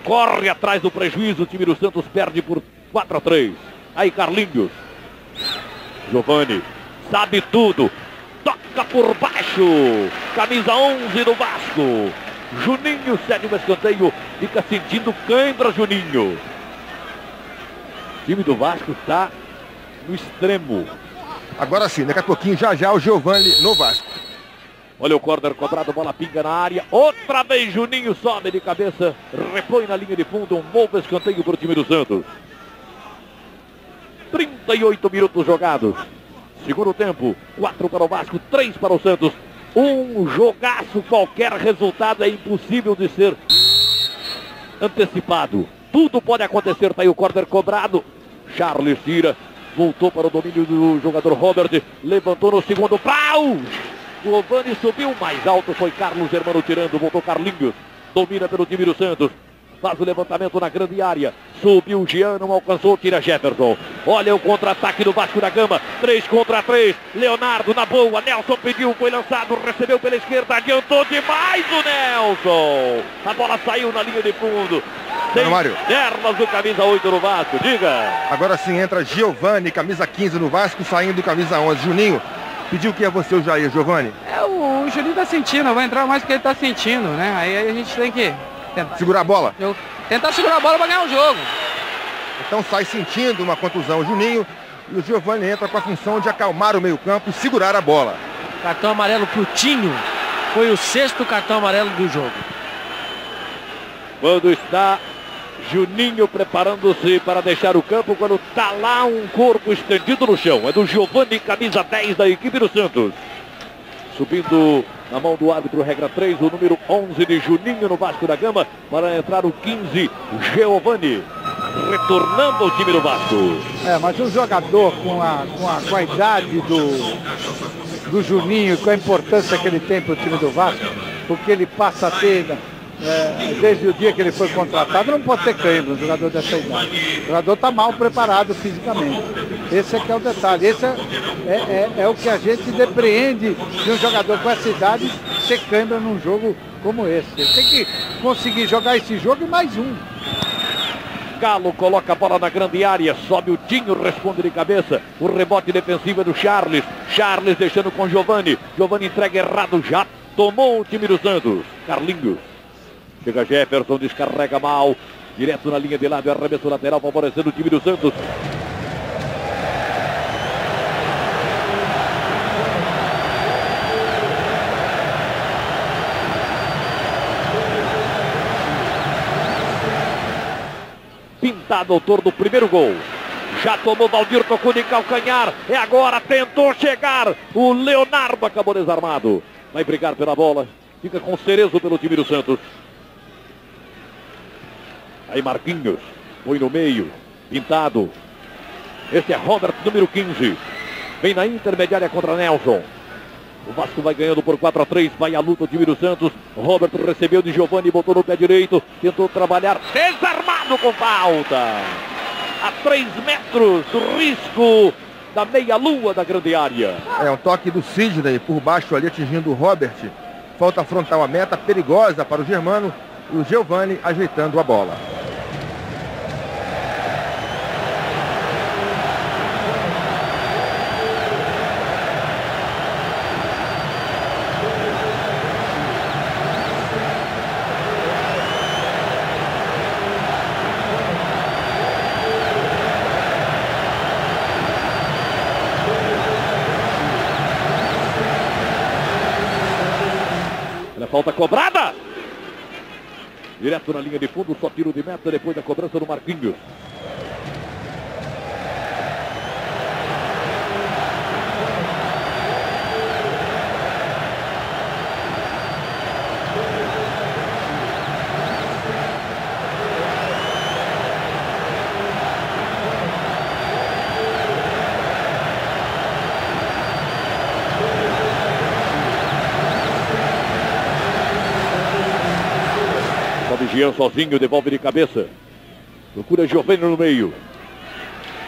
Corre atrás do prejuízo. O time do Santos perde por 4-3. Aí Carlinhos. Giovani. Sabe tudo. Toca por baixo. Camisa 11 do Vasco. Juninho cede o escanteio. Fica sentindo cãibra, Juninho. O time do Vasco está no extremo. Agora sim, daqui a pouquinho já o Giovani no Vasco. Olha o córner cobrado, bola pinga na área. Outra vez Juninho sobe de cabeça. Repõe na linha de fundo. Um novo escanteio para o time do Santos. 38 minutos jogados. Segundo tempo, 4 para o Vasco, 3 para o Santos. Um jogaço, qualquer resultado é impossível de ser antecipado. Tudo pode acontecer, tá aí o córner cobrado. Charles tira, voltou para o domínio do jogador Robert, levantou no segundo pau. Giovani subiu, mais alto foi Carlos Germano tirando, voltou Carlinhos, domina pelo time do Santos. Faz o levantamento na grande área. Subiu o Jean, não alcançou, tira Jefferson. Olha o contra-ataque do Vasco da Gama. 3 contra 3. Leonardo na boa. Nelson pediu, foi lançado, recebeu pela esquerda. Adiantou demais o Nelson. A bola saiu na linha de fundo. Sem pernas do camisa 8 no Vasco. Diga. Agora sim entra Giovani, camisa 15 no Vasco, saindo camisa 11. Juninho, pediu o que é você, o Jair, Giovani? O Juninho tá sentindo, vai entrar mais porque ele tá sentindo, né? Aí a gente tem que segurar a bola? Tentar segurar a bola para ganhar o jogo. Então sai sentindo uma contusão o Juninho e o Giovani entra com a função de acalmar o meio-campo e segurar a bola. Cartão amarelo pro Tinho. Foi o 6º cartão amarelo do jogo. Quando está Juninho preparando-se para deixar o campo, quando está lá um corpo estendido no chão. É do Giovani, camisa 10 da equipe do Santos. Subindo na mão do árbitro, regra 3, o número 11 de Juninho no Vasco da Gama. Para entrar o 15, Giovani. Retornando ao time do Vasco. Mas um jogador com a idade do Juninho, com a importância que ele tem para o time do Vasco, porque ele passa a ter, desde o dia que ele foi contratado, não pode ter cãibra, um jogador dessa idade. O jogador está mal preparado fisicamente. Esse é que é o detalhe. Esse é o que a gente depreende de um jogador com essa idade ter cãibra num jogo como esse. Ele tem que conseguir jogar esse jogo e mais um. Galo coloca a bola na grande área, sobe o Tinho, responde de cabeça. O rebote defensivo é do Charles. Charles deixando com Giovani. Giovani entrega errado, já tomou o time do Santos. Carlinhos. Chega Jefferson, descarrega mal. Direto na linha de lado, arremesso lateral, favorecendo o time do Santos. Pintado, autor do primeiro gol. Já tomou, Valdir, tocou de calcanhar. É agora, tentou chegar. O Leonardo acabou desarmado. Vai brigar pela bola. Fica com Cerezo pelo time do Santos. Aí Marquinhos. Põe no meio. Pintado. Esse é Robert, número 15. Vem na intermediária contra Nelson. O Vasco vai ganhando por 4-3. Vai à luta o time do Santos. Robert recebeu de Giovani, botou no pé direito. Tentou trabalhar. Desarmado com falta. A 3 metros do risco da meia-lua da grande área. É um toque do Sidney por baixo ali, atingindo o Robert. Falta frontal a meta, perigosa para o Germano. E o Giovani ajeitando a bola. Falta cobrada. Direto na linha de fundo, só tiro de meta depois da cobrança do Marquinhos. Jean sozinho, devolve de cabeça. Procura Giovani no meio.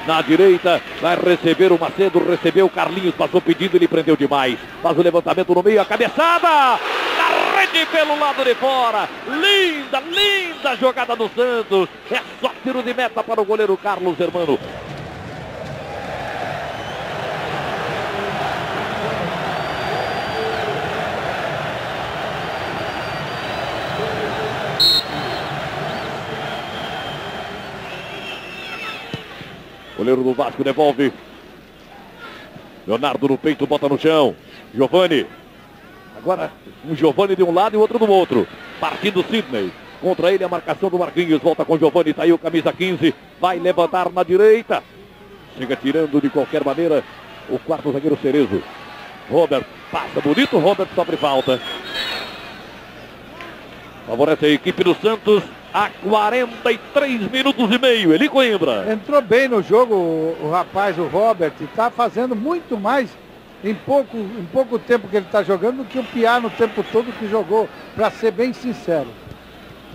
Na direita, vai receber o Macedo, recebeu o Carlinhos, passou pedindo, ele prendeu demais. Faz o levantamento no meio, a cabeçada! Na rede pelo lado de fora. Linda, linda jogada do Santos. É só tiro de meta para o goleiro Carlos Germano. Goleiro do Vasco devolve. Leonardo no peito, bota no chão. Giovani. Agora um Giovani de um lado e o outro do outro. Partindo Sidney. Contra ele a marcação do Marquinhos. Volta com Giovani. Tá aí o camisa 15. Vai levantar na direita. Chega tirando de qualquer maneira o quarto zagueiro Cerezo. Robert passa bonito. Robert sofre falta. Favorece a equipe do Santos. A 43 minutos e meio, Eli Coimbra. Entrou bem no jogo o rapaz, o Robert, está fazendo muito mais em pouco tempo que ele está jogando do que o Piá no tempo todo que jogou, para ser bem sincero.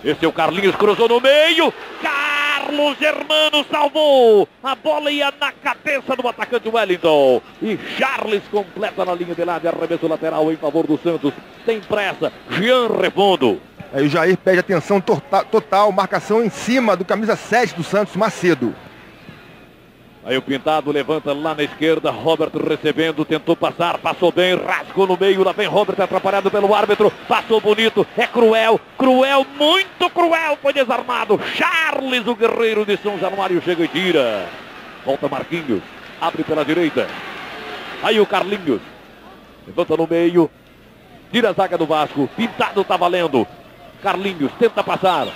Esse é o Carlinhos, cruzou no meio, Carlos Germano salvou, a bola ia na cabeça do atacante Wellington, e Charles completa na linha de lado, arremesso lateral em favor do Santos, tem pressa, Jean Repondo. Aí o Jair pede atenção total, marcação em cima do camisa 7 do Santos, Macedo. Aí o Pintado levanta lá na esquerda, Robert recebendo, tentou passar, passou bem, rasgou no meio, lá vem Robert atrapalhado pelo árbitro, passou bonito, é cruel, muito cruel, foi desarmado. Charles, o guerreiro de São Januário, chega e tira. Volta Marquinhos, abre pela direita. Aí o Carlinhos, levanta no meio, tira a zaga do Vasco, Pintado tá valendo. Carlinhos tenta passar.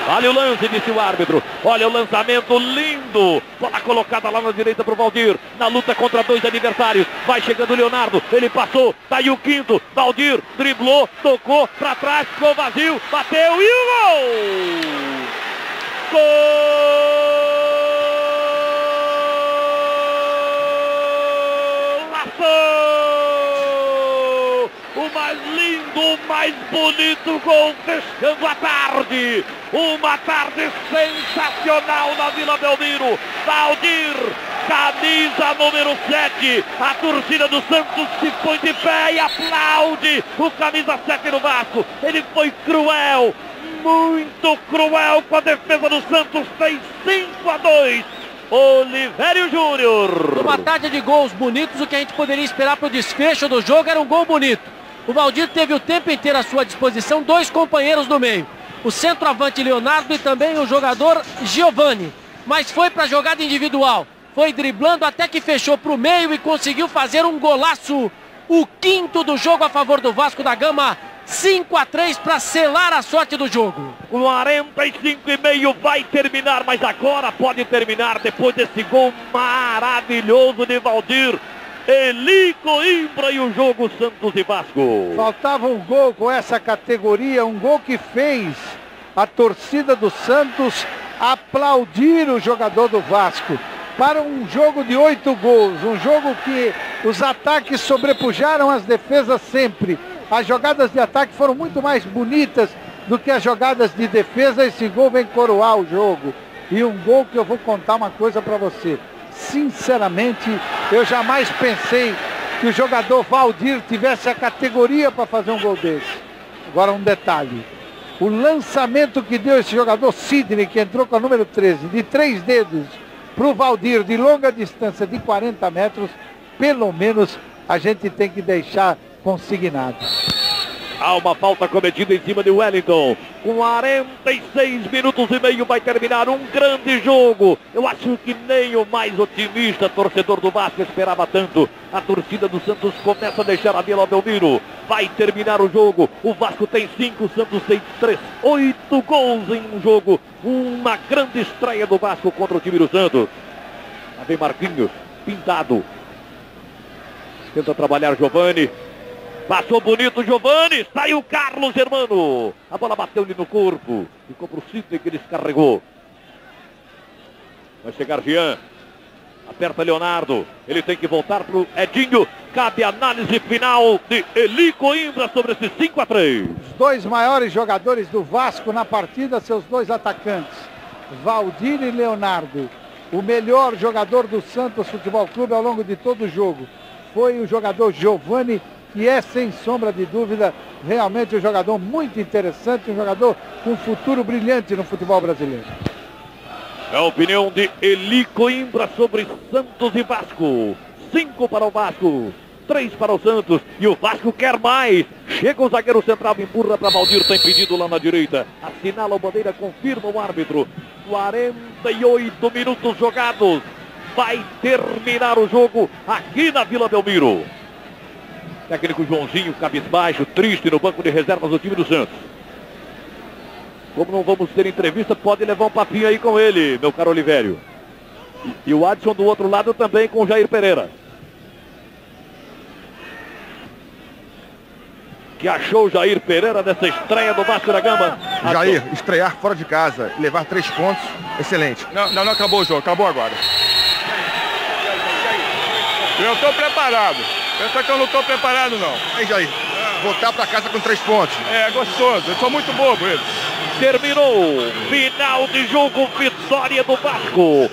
Olha o lance, disse o árbitro. Olha o lançamento lindo. Bola colocada lá na direita para o Valdir. Na luta contra dois adversários. Vai chegando o Leonardo. Ele passou. Tá aí o quinto. Valdir driblou, tocou para trás. Ficou vazio. Bateu e o gol! Golaço! O mais lindo, o mais bonito gol fechando a tarde. Uma tarde sensacional na Vila Belmiro. Valdir, camisa número 7. A torcida do Santos se põe de pé e aplaude o camisa 7 do Vasco. Ele foi cruel, muito cruel com a defesa do Santos. Tem 5-2. Olivério Júnior. Uma tarde de gols bonitos, o que a gente poderia esperar para o desfecho do jogo era um gol bonito. O Valdir teve o tempo inteiro à sua disposição, dois companheiros no meio. O centroavante Leonardo e também o jogador Giovani. Mas foi para a jogada individual. Foi driblando até que fechou para o meio e conseguiu fazer um golaço. O quinto do jogo a favor do Vasco da Gama. 5-3 para selar a sorte do jogo. 45,5 vai terminar, mas agora pode terminar depois desse gol maravilhoso de Valdir. Eli Coimbra e o jogo Santos e Vasco. Faltava um gol com essa categoria, um gol que fez a torcida do Santos aplaudir o jogador do Vasco. Para um jogo de 8 gols, um jogo que os ataques sobrepujaram as defesas sempre. As jogadas de ataque foram muito mais bonitas do que as jogadas de defesa. Esse gol vem coroar o jogo. E um gol que eu vou contar uma coisa para você. Sinceramente, eu jamais pensei que o jogador Valdir tivesse a categoria para fazer um gol desse. Agora um detalhe. O lançamento que deu esse jogador Sidney, que entrou com a número 13, de 3 dedos, para o Valdir de longa distância de 40 metros, pelo menos a gente tem que deixar consignado. Há uma falta cometida em cima de Wellington. 46 minutos e meio vai terminar um grande jogo. Eu acho que nem o mais otimista torcedor do Vasco esperava tanto. A torcida do Santos começa a deixar a Vila Belmiro. Vai terminar o jogo. O Vasco tem 5, o Santos tem 3. 8 gols em um jogo. Uma grande estreia do Vasco contra o time do Santos. Lá vem Marquinhos, Pintado. Tenta trabalhar Giovani. Passou bonito Giovani, saiu Carlos Germano. A bola bateu-lhe no corpo. Ficou para o Sidney que ele descarregou. Vai chegar Jean. Aperta Leonardo. Ele tem que voltar para o Edinho. Cabe a análise final de Eli Coimbra sobre esse 5-3. Os dois maiores jogadores do Vasco na partida, seus dois atacantes, Valdir e Leonardo. O melhor jogador do Santos Futebol Clube ao longo de todo o jogo foi o jogador Giovani, que é, sem sombra de dúvida, realmente um jogador muito interessante, um jogador com futuro brilhante no futebol brasileiro. É a opinião de Eli Coimbra sobre Santos e Vasco. 5 para o Vasco, 3 para o Santos. E o Vasco quer mais. Chega o zagueiro central, empurra para Valdir, tem pedido lá na direita. Assinala a bandeira, confirma o árbitro. 48 minutos jogados. Vai terminar o jogo aqui na Vila Belmiro. Técnico Joãozinho, cabisbaixo, triste no banco de reservas do time do Santos. Como não vamos ter entrevista, pode levar um papinho aí com ele, meu caro Olivério. E o Adson do outro lado também com o Jair Pereira. Que achou o Jair Pereira dessa estreia do Vasco da Gama? Jair, estrear fora de casa, levar 3 pontos, excelente. Não acabou o jogo, acabou agora. Eu estou preparado. Pensa que eu não estou preparado, não. Aí, Jair, voltar para casa com 3 pontos. É gostoso, eu sou muito bobo, ele. Terminou, final de jogo, vitória do Vasco.